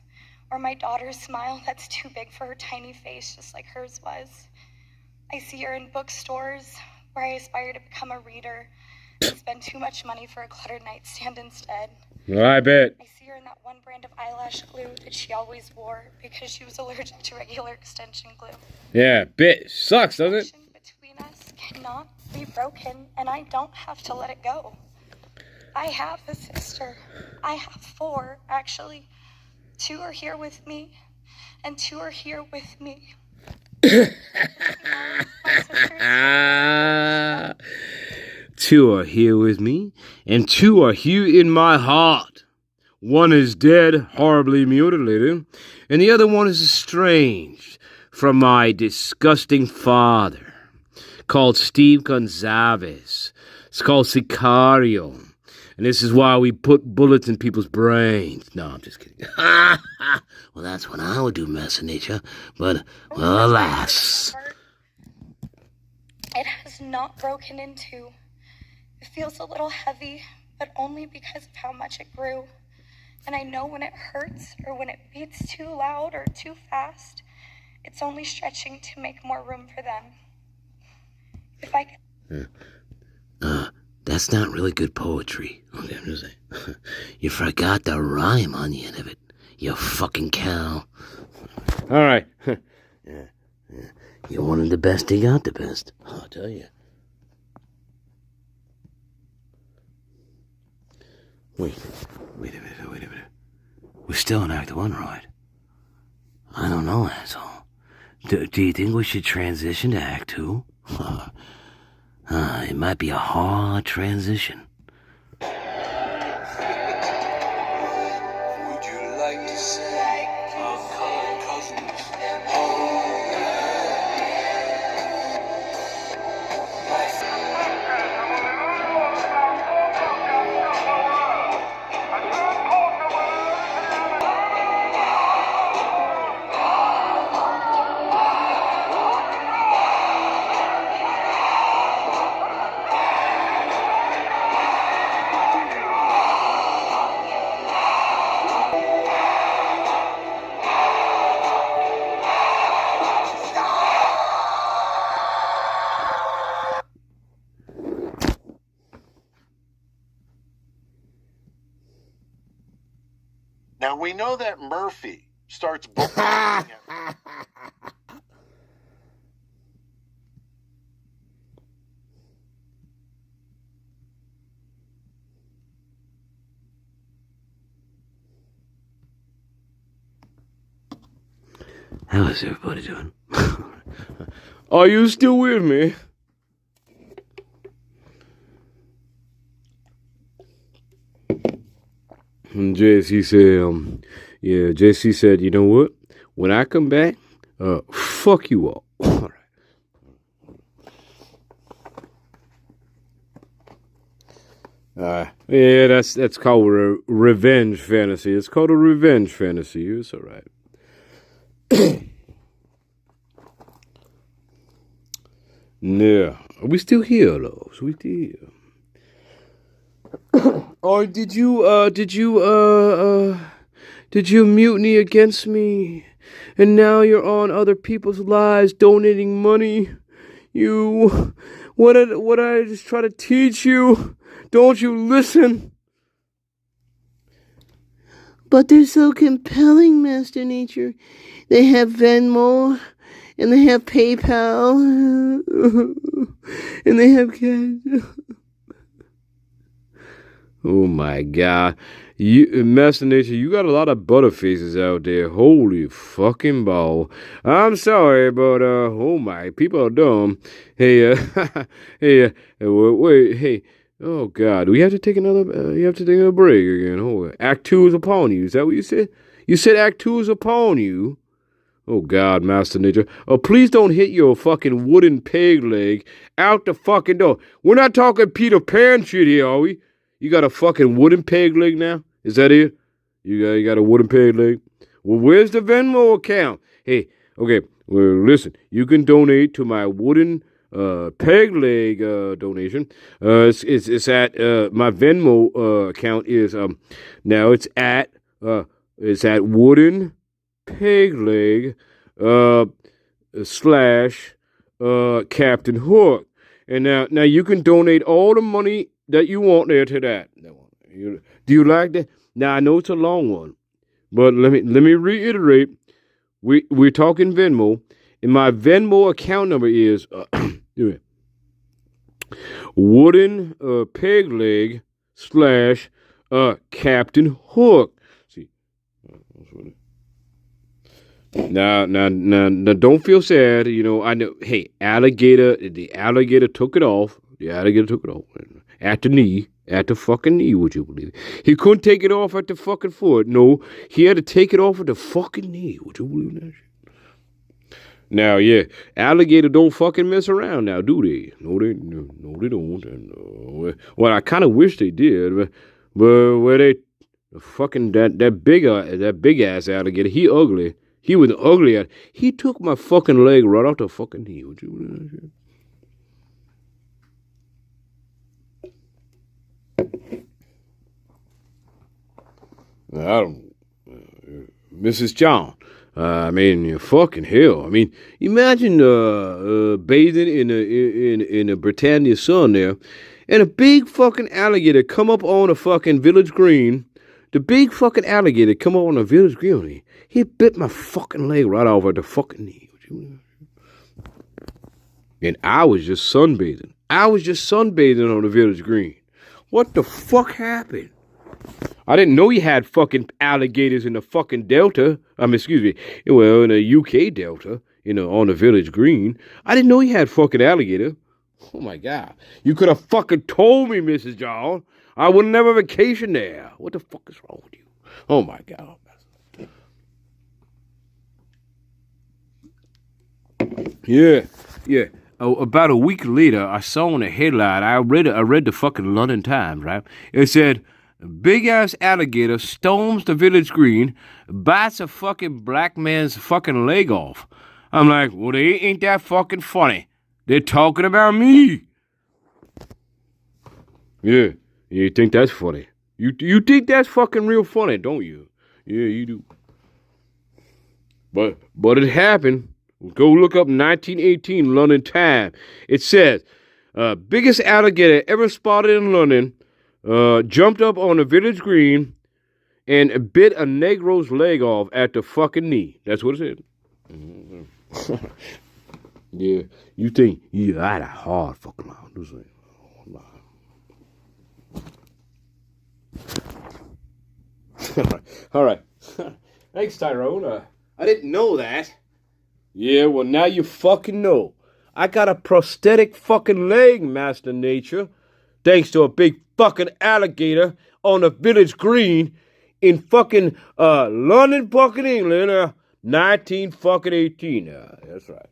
Speaker 9: or my daughter's smile that's too big for her tiny face, just like hers was. I see her in bookstores where I aspire to become a reader and spend too much money for a cluttered nightstand instead.
Speaker 1: I bet.
Speaker 9: I see her in that one brand of eyelash glue that she always wore because she was allergic to regular extension glue.
Speaker 1: Yeah, bit sucks, doesn't it?
Speaker 9: Between us cannot be broken, and I don't have to let it go. I have a sister. I have 4, actually. 2 are here with me, and 2 are here with me.
Speaker 1: Two are here with me, and 2 are here in my heart. One is dead, horribly mutilated, and the other one is estranged from my disgusting father, called Steve Goncalves. It's called Sicario. And this is why we put bullets in people's brains. No, I'm just kidding.
Speaker 2: Well, that's what I would do, Master Nature. But, well, alas.
Speaker 9: It has not broken in 2. It feels a little heavy, but only because of how much it grew. And I know when it hurts or when it beats too loud or too fast, it's only stretching to make more room for them. If I could...
Speaker 2: That's not really good poetry. Okay, I'm just saying. You forgot the rhyme on the end of it. You fucking cow.
Speaker 1: All right.
Speaker 2: Yeah. You wanted the best, you got the best. I'll tell you. Wait a minute. We're still in Act 1, right? I don't know, asshole. Do you think we should transition to Act 2? It might be a hard transition.
Speaker 10: Would you like to say our colored cousins?
Speaker 11: Now, we know that Murphy starts booking.
Speaker 2: How is everybody doing?
Speaker 1: Are you still with me? And JC said, JC said, you know what? When I come back, fuck you all. All right. Yeah, that's called a revenge fantasy. It's called a revenge fantasy. It's all right. Yeah. Are we still here, though? So we still here. Or did you mutiny against me? And now you're on other people's lives donating money? What I just try to teach you? Don't you listen?
Speaker 2: But they're so compelling, Master Nature. They have Venmo, and they have PayPal, and they have cash.
Speaker 1: Oh my God. Master Nature, you got a lot of butterfaces out there. Holy fucking ball. I'm sorry, but, oh my, people are dumb. Hey, wait, hey. Oh God, we have to take another, you have to take another break again. Hold on. Act 2 is upon you. Is that what you said? You said Act 2 is upon you? Oh God, Master Nature. Oh, please don't hit your fucking wooden peg leg out the fucking door. We're not talking Peter Pan shit here, are we? You got a fucking wooden peg leg now? Is that it? You got a wooden peg leg? Well, where's the Venmo account? Hey, okay, well, listen, you can donate to my wooden peg leg donation. It's at my Venmo account is now it's at wooden peg leg slash Captain Hook. And now you can donate all the money that you want there to that. Do you like that? Now I know it's a long one, but let me reiterate. We're talking Venmo, and my Venmo account number is wooden peg leg slash Captain Hook. See, Now, don't feel sad. You know, I know. Hey, the alligator took it off. The alligator took it off at the knee. At the fucking knee, would you believe it? He couldn't take it off at the fucking foot. No, he had to take it off at the fucking knee. Would you believe that shit? Now, yeah, alligator don't fucking mess around now, do they? No, they don't. And, well, I kind of wish they did, but where they fucking that big ass alligator, he ugly. He was ugly. He took my fucking leg right off the fucking knee. Would you believe that shit? I don't, Mrs. John. I mean, fucking hell. I mean, imagine bathing in a Britannia sun there, and a big fucking alligator come up on a fucking village green. The big fucking alligator come up on a village green. He bit my fucking leg right off at the fucking knee. And I was just sunbathing. On the village green. What the fuck happened? I didn't know you had fucking alligators in the fucking Delta. Excuse me. Well, in the UK Delta, on the village green. I didn't know you had fucking alligator. Oh my God. You could have fucking told me, Mrs. John. I would never vacation there. What the fuck is wrong with you? Oh my God. Yeah. About a week later, I saw on a headline, I read the fucking London Times, right? It said, big ass alligator storms the village green, bites a fucking black man's fucking leg off. I'm like, well, they ain't that fucking funny. They're talking about me. Yeah, you think that's funny? You think that's fucking real funny, don't you? Yeah, you do. But it happened. Go look up 1918 London Times. It says, biggest alligator ever spotted in London jumped up on the village green and bit a Negro's leg off at the fucking knee. That's what it said. Yeah, you think, I had a hard fucking line. All right. Thanks, Tyrone. I didn't know that. Yeah, well, now you fucking know. I got a prosthetic fucking leg, Master Nature, thanks to a big fucking alligator on a village green in fucking London, fucking England, 1918. That's right.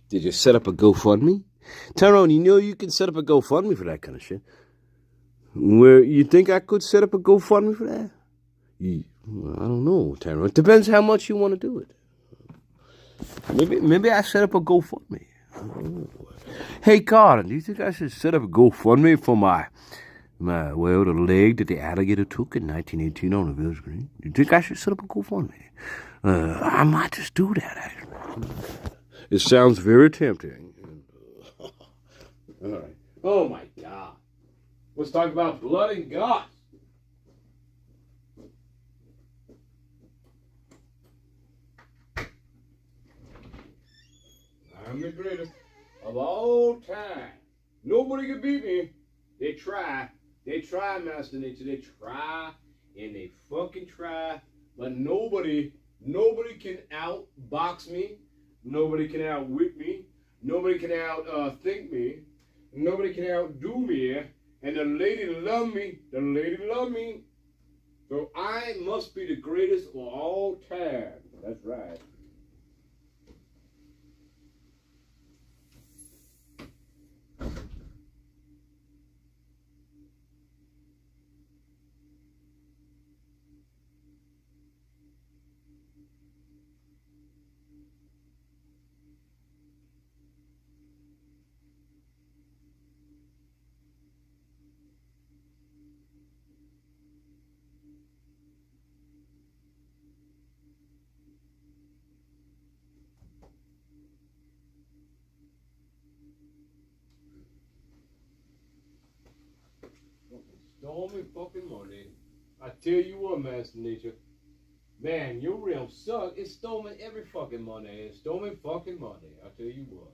Speaker 1: Did you set up a GoFundMe? Tyrone, you can set up a GoFundMe for that kind of shit. Where you think I could set up a GoFundMe for that? I don't know, Tyrone. It depends how much you want to do it. Maybe I set up a GoFundMe. Hey, Carter, do you think I should set up a GoFundMe for the leg that the alligator took in 1918 on the village green? Do you think I should set up a GoFundMe? I might just do that, actually. It sounds very tempting. All right. Oh, my God. Let's talk about blood and guts. I'm the greatest of all time. Nobody can beat me. They try. They try, Master Nature. They try and they fucking try. But nobody can outbox me. Nobody can outwit me. Nobody can outthink me. Nobody can outdo me. And the lady love me. The lady love me. So I must be the greatest of all time. That's right. Stormy fucking Monday. I tell you what, Master Nature. Man, your realm sucks. It's storming every fucking Monday. It's storming fucking Monday. I tell you what.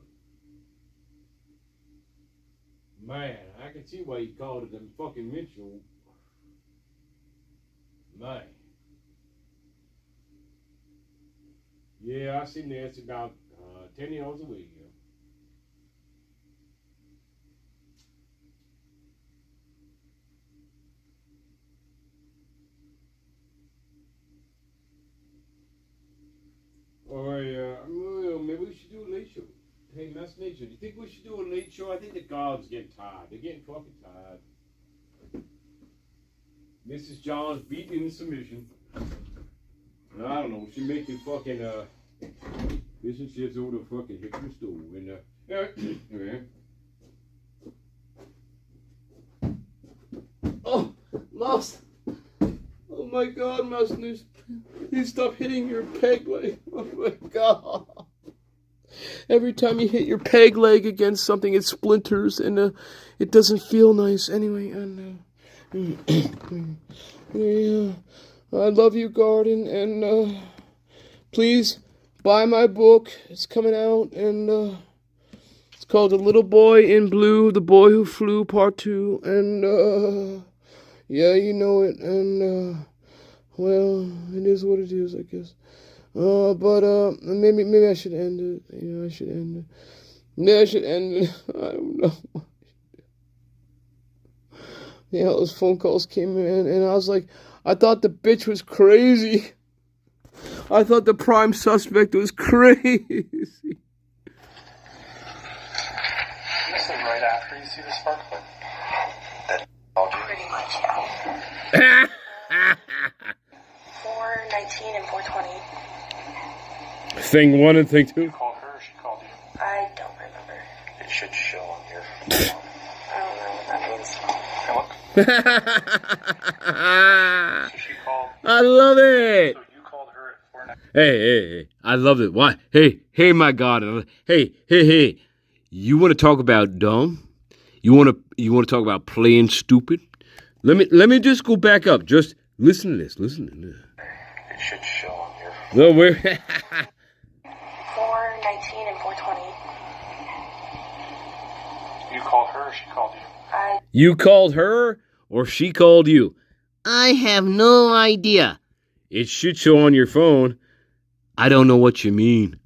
Speaker 1: Man, I can see why you called it the fucking Mitchell. Man. Yeah, I seen there. It's about 10 hours away. Yeah. All right, well, maybe we should do a late show. Hey, Masternature, do you think we should do a late show? I think the guards getting tired. They're getting fucking tired. Mrs. John's beaten in submission. And I don't know. She make me fucking fish and chips over the fucking hickory stove. And oh, lost. Oh my God, Masternature. Please stop hitting your peg leg. Oh my God. Every time you hit your peg leg against something, it splinters and it doesn't feel nice. Anyway, yeah, I love you, Garden, and please buy my book. It's coming out, and it's called The Little Boy in Blue, The Boy Who Flew, Part 2, and yeah, you know it, and well, it is what it is, I guess. But maybe I should end it. Yeah, I should end it. Yeah, I should end it. I don't know. Yeah, those phone calls came in, and I was like, I thought the bitch was crazy. I thought the prime suspect was crazy.
Speaker 13: Listen right after you see the spark plug.
Speaker 9: Pretty much, yeah. 419 and 420.
Speaker 1: Thing 1 and thing 2.
Speaker 13: You called her or she called you?
Speaker 9: I don't remember.
Speaker 13: It should show on your
Speaker 9: I don't know what that means.
Speaker 13: Hey, look. So she called.
Speaker 1: I love it.
Speaker 13: So you called her at 419.
Speaker 1: Hey. I love it. Why? Hey, my God. Hey. You want to talk about dumb? You want to talk about playing stupid? Let me just go back up. Just listen to this.
Speaker 13: It should show on your.
Speaker 1: No, we're
Speaker 9: 419 and 420.
Speaker 13: You called her or she called you?
Speaker 1: You called her or she called you? I have no idea. It should show on your phone. I don't know what you mean.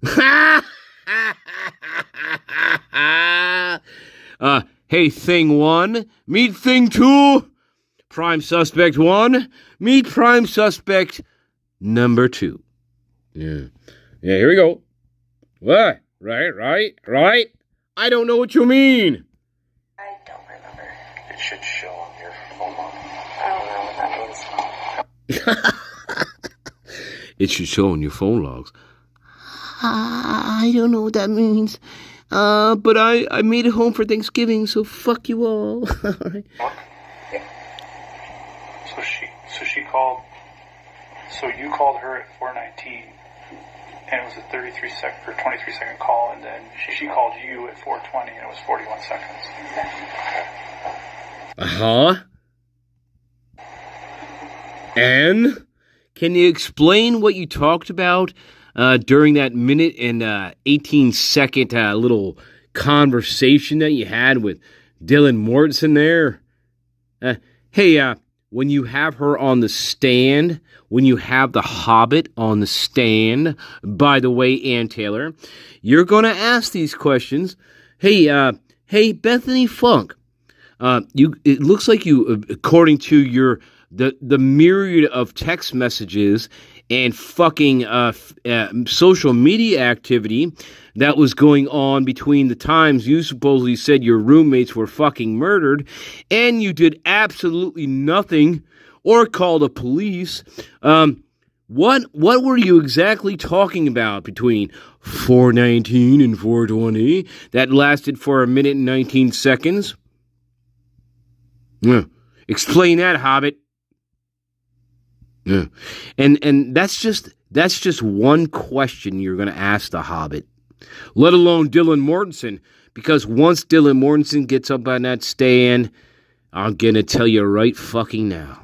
Speaker 1: Hey, thing 1, meet thing 2. Prime suspect 1, meet prime suspect number 2. Yeah, here we go. What? Right. I don't know what you mean.
Speaker 9: I don't remember.
Speaker 13: It should show on your phone log.
Speaker 9: I don't know what that means.
Speaker 1: It should show on your phone logs. I don't know what that means. But I made it home for Thanksgiving, so fuck you all. All right.
Speaker 13: So she called. So you called her at 419, and it was a 23-second call, and then she called you at 420, and it was 41 seconds.
Speaker 1: And can you explain what you talked about during that minute and 18-second little conversation that you had with Dylan Mortensen there? Hey, when you have her on the stand, when you have the Hobbit on the stand, by the way, Ann Taylor, you're going to ask these questions. Hey, Bethany Funk, it looks like you, according to the myriad of text messages and fucking social media activity that was going on between the times you supposedly said your roommates were fucking murdered, and you did absolutely nothing or called the police. What were you exactly talking about between 419 and 420 that lasted for a minute and 19 seconds? Explain that, Hobbit. Yeah. And that's just one question you're going to ask the Hobbit, let alone Dylan Mortensen, because once Dylan Mortensen gets up on that stand, I'm going to tell you right fucking now,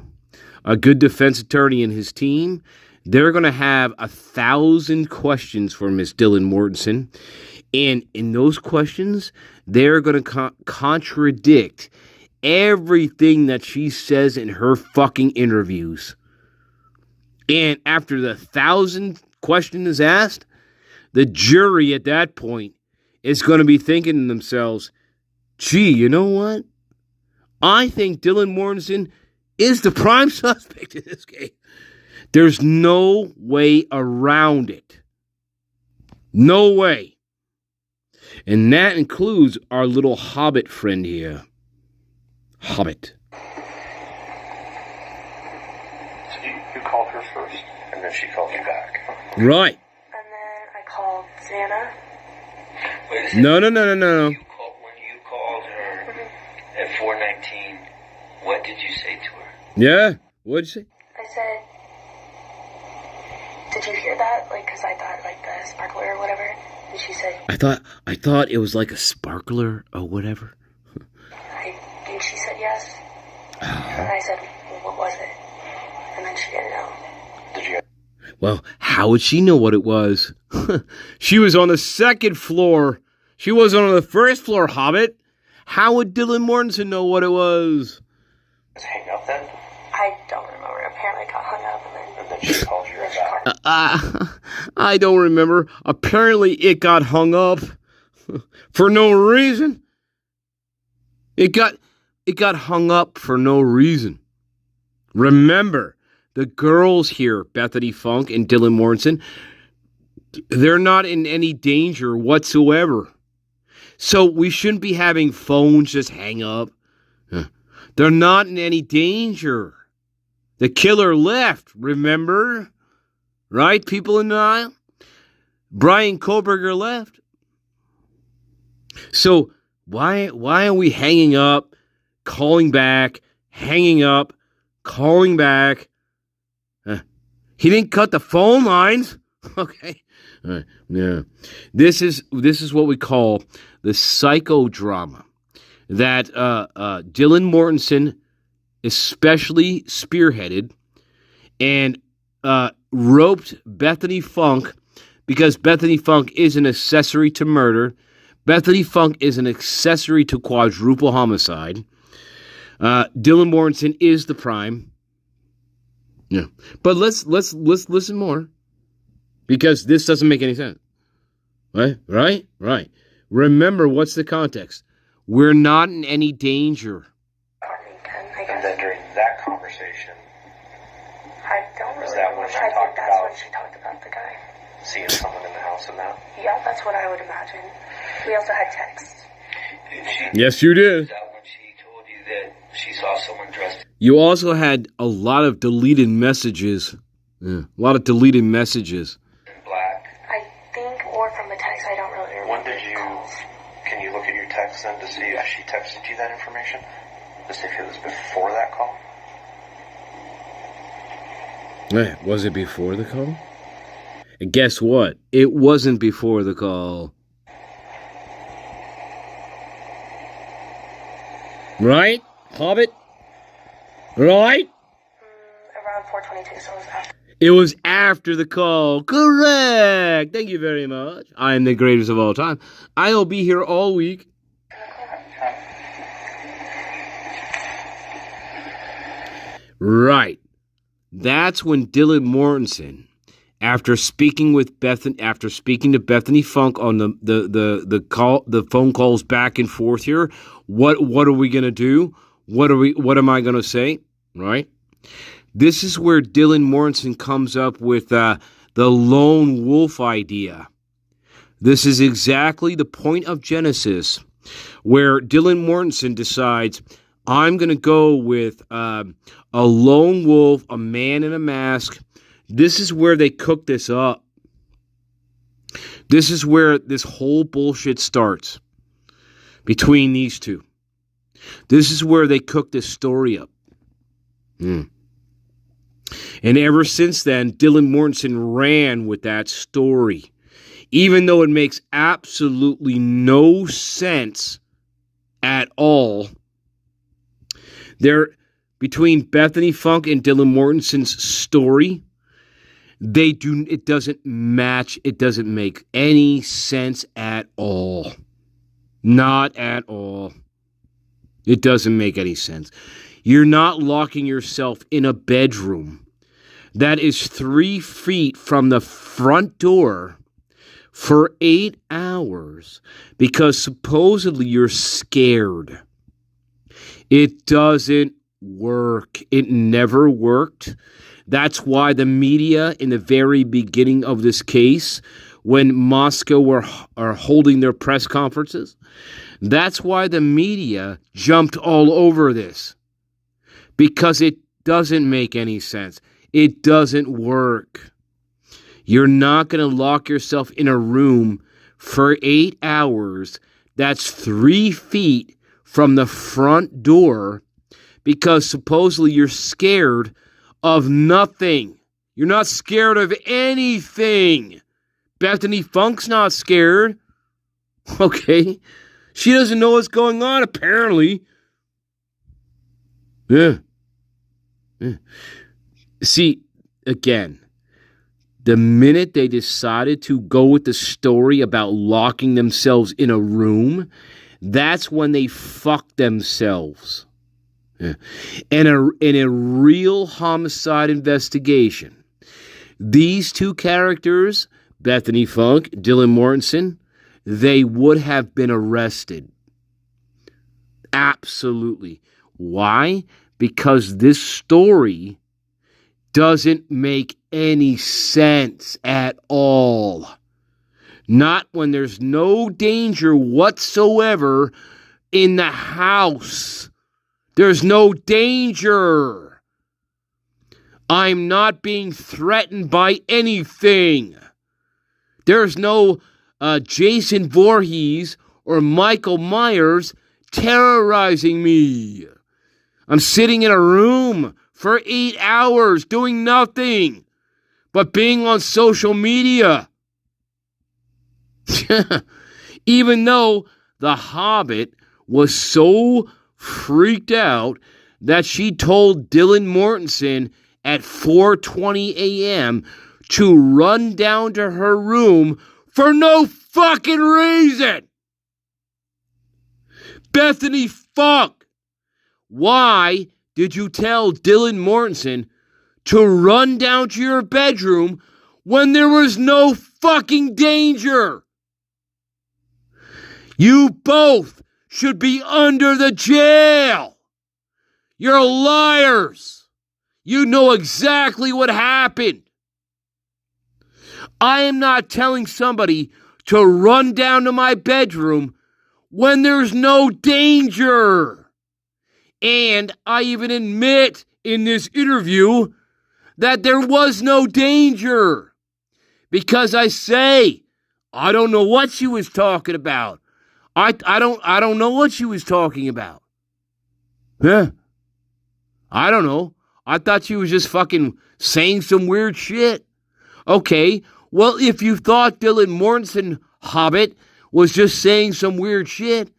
Speaker 1: a good defense attorney and his team, they're going to have 1,000 questions for Miss Dylan Mortensen, And in those questions, they're going to contradict everything that she says in her fucking interviews. And after the 1,000th question is asked, the jury at that point is going to be thinking to themselves, gee, you know what? I think Dylan Mortensen is the prime suspect in this case. There's no way around it. No way. And that includes our little Hobbit friend here. Hobbit.
Speaker 13: So you called her first, and then she called you back.
Speaker 1: Right.
Speaker 9: And then I called Xana.
Speaker 1: No.
Speaker 14: When you called her at 4:19, what did you say to her?
Speaker 1: Yeah? What'd you say?
Speaker 9: I said, did you hear that? Like, because I thought, like, the sparkler or whatever. And she said,
Speaker 1: I thought it was like a sparkler or whatever.
Speaker 9: I think she said yes. And I said, well, what was it? And then she didn't know.
Speaker 13: Did you?
Speaker 1: Well, how would she know what it was? She was on the second floor. She wasn't on the first floor, Hobbit. How would Dylan Mortensen know what it was?
Speaker 13: Just hang up then?
Speaker 9: I don't remember. Apparently I got hung up
Speaker 13: And then she called you back.
Speaker 1: I don't remember. Apparently it got hung up for no reason. It got hung up for no reason. Remember, the girls here, Bethany Funk and Dylan Mortensen, they're not in any danger whatsoever. So we shouldn't be having phones just hang up. They're not in any danger. The killer left, remember? Right, people in the aisle? Brian Kohberger left. So why are we hanging up, calling back, hanging up, calling back? He didn't cut the phone lines. Okay. Yeah. This is what we call the psychodrama that Dylan Mortensen especially spearheaded and roped Bethany Funk, because Bethany Funk is an accessory to murder. Bethany Funk is an accessory to quadruple homicide. Dylan Mortensen is the prime. Yeah. But let's listen more, because this doesn't make any sense. Right? Remember, what's the context? We're not in any danger.
Speaker 13: And then during that conversation,
Speaker 9: I don't really
Speaker 13: was that when
Speaker 9: remember.
Speaker 13: she
Speaker 9: I think
Speaker 13: talked
Speaker 9: that's
Speaker 13: about
Speaker 9: when she talked about the guy.
Speaker 13: seeing someone in the house and that?
Speaker 9: Yeah, that's what I would imagine. We also had texts.
Speaker 1: Yes, you did.
Speaker 14: Is that when she told you that she saw someone dressed?
Speaker 1: You also had a lot of deleted messages. Yeah, a lot of deleted messages.
Speaker 9: I think, or from the text, I don't really remember.
Speaker 13: When did you, can you look at your text then to see if she texted you that information? To see if it was before that call?
Speaker 1: Was it before the call? And guess what? It wasn't before the call. Right? Hobbit? Right?
Speaker 9: Around 4:22, so it was after.
Speaker 1: It was after the call. Correct. Thank you very much. I am the greatest of all time. I'll be here all week. Right. That's when Dylan Mortensen, after speaking to Bethany Funk on the phone calls back and forth here, what are we gonna do? What am I gonna say? Right? This is where Dylan Mortensen comes up with the lone wolf idea. This is exactly the point of Genesis, where Dylan Mortensen decides, I'm going to go with a lone wolf, a man in a mask. This is where they cook this up. This is where this whole bullshit starts between these two. This is where they cook this story up. And ever since then, Dylan Mortensen ran with that story, even though it makes absolutely no sense at all. Between Bethany Funk and Dylan Mortensen's story, It doesn't match. It doesn't make any sense at all. Not at all. It doesn't make any sense. You're not locking yourself in a bedroom that is 3 feet from the front door for 8 hours because supposedly you're scared. It doesn't work. It never worked. That's why the media in the very beginning of this case, when Moscow are holding their press conferences, that's why the media jumped all over this. Because it doesn't make any sense. It doesn't work. You're not going to lock yourself in a room for 8 hours that's 3 feet from the front door because supposedly you're scared of nothing. You're not scared of anything. Bethany Funk's not scared. Okay? She doesn't know what's going on, apparently. Yeah. See, again, the minute they decided to go with the story about locking themselves in a room, that's when they fucked themselves. Yeah. In a real homicide investigation, these two characters, Bethany Funk, Dylan Mortensen, they would have been arrested. Absolutely. Why? Because this story doesn't make any sense at all. Not when there's no danger whatsoever in the house. There's no danger. I'm not being threatened by anything. There's no Jason Voorhees or Michael Myers terrorizing me. I'm sitting in a room for 8 hours doing nothing but being on social media. Even though the Hobbit was so freaked out that she told Dylan Mortensen at 4:20 a.m. to run down to her room for no fucking reason. Bethany Funk, why did you tell Dylan Mortensen to run down to your bedroom when there was no fucking danger? You both should be under the jail. You're liars. You know exactly what happened. I am not telling somebody to run down to my bedroom when there's no danger. And I even admit in this interview that there was no danger. Because I say, I don't know what she was talking about. I don't know what she was talking about. Yeah. I don't know. I thought she was just fucking saying some weird shit. Okay, well, if you thought Dylan Mortensen, Hobbit, was just saying some weird shit,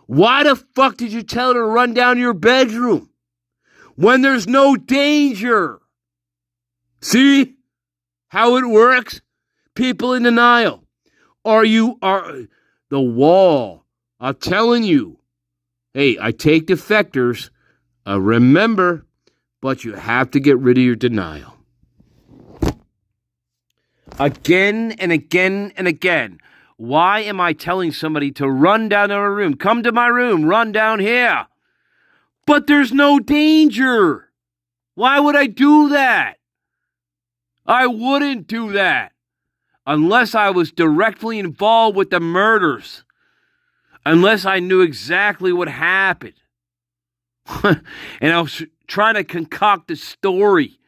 Speaker 1: why the fuck did you tell her to run down to your bedroom when there's no danger? See how it works? People in denial. Are the wall? I'm telling you. Hey, I take defectors. Remember, but you have to get rid of your denial. Again and again and again. Why am I telling somebody to run down to my room? Come to my room, run down here. But there's no danger. Why would I do that? I wouldn't do that. Unless I was directly involved with the murders. Unless I knew exactly what happened. And I was trying to concoct a story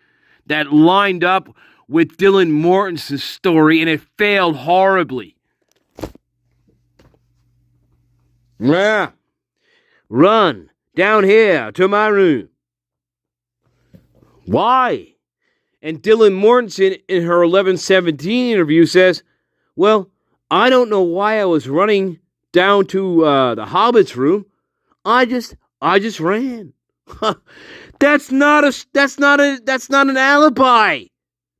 Speaker 1: that lined up with Dylan Mortensen's story, and it failed horribly. Yeah. Run down here to my room. Why? And Dylan Mortensen in her 11:17 interview says, well, I don't know why I was running down to the Hobbit's room. I just ran. That's not an alibi.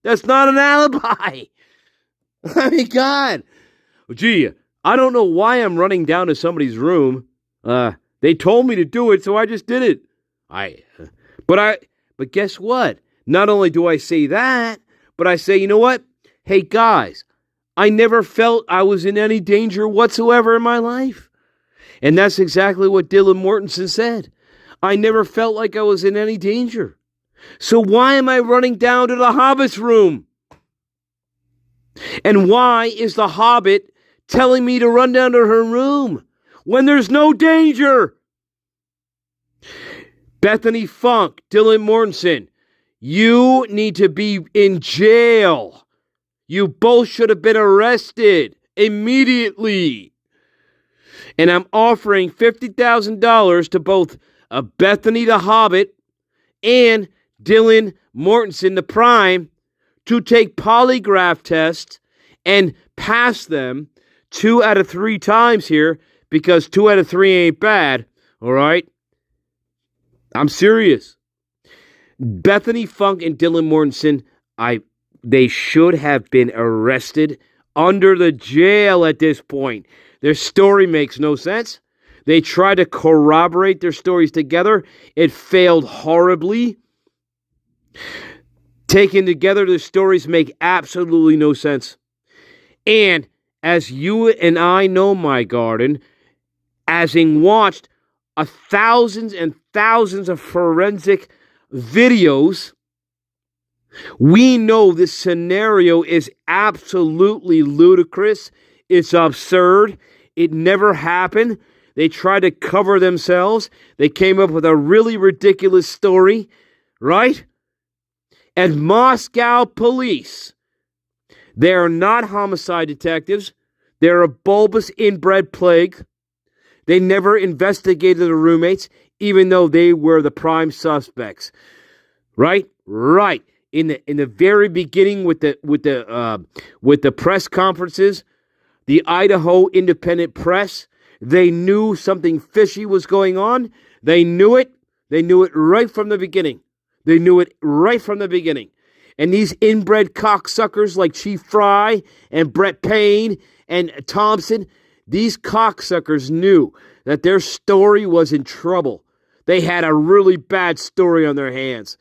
Speaker 1: That's not an alibi. I mean, God. Gee, I don't know why I'm running down to somebody's room. They told me to do it, so I just did it. But guess what? Not only do I say that, but I say, you know what? Hey, guys, I never felt I was in any danger whatsoever in my life. And that's exactly what Dylan Mortensen said. I never felt like I was in any danger. So why am I running down to the Hobbit's room? And why is the Hobbit telling me to run down to her room when there's no danger? Bethany Funk, Dylan Mortensen, you need to be in jail. You both should have been arrested immediately. And I'm offering $50,000 to both Bethany the Hobbit and Dylan Mortensen the Prime to take polygraph tests and pass them 2 out of 3 times here, because 2 out of 3 ain't bad, all right? I'm serious. Bethany Funk and Dylan Mortensen, they should have been arrested under the jail at this point. Their story makes no sense. They tried to corroborate their stories together. It failed horribly. Taken together, the stories make absolutely no sense. And as you and I know, my garden, having watched thousands and thousands of forensic videos, we know this scenario is absolutely ludicrous. It's absurd. It never happened. They tried to cover themselves. They came up with a really ridiculous story, right? And Moscow police, they are not homicide detectives. They're a bulbous inbred plague. They never investigated the roommates, even though they were the prime suspects. Right? Right. In the very beginning with the press conferences, the Idaho Independent Press, they knew something fishy was going on. They knew it. They knew it right from the beginning. They knew it right from the beginning. And these inbred cocksuckers like Chief Fry and Brett Payne and Thompson, these cocksuckers knew that their story was in trouble. They had a really bad story on their hands.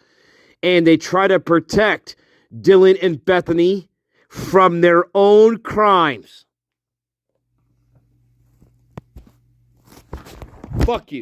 Speaker 1: And they try to protect Dylan and Bethany from their own crimes. Fuck you.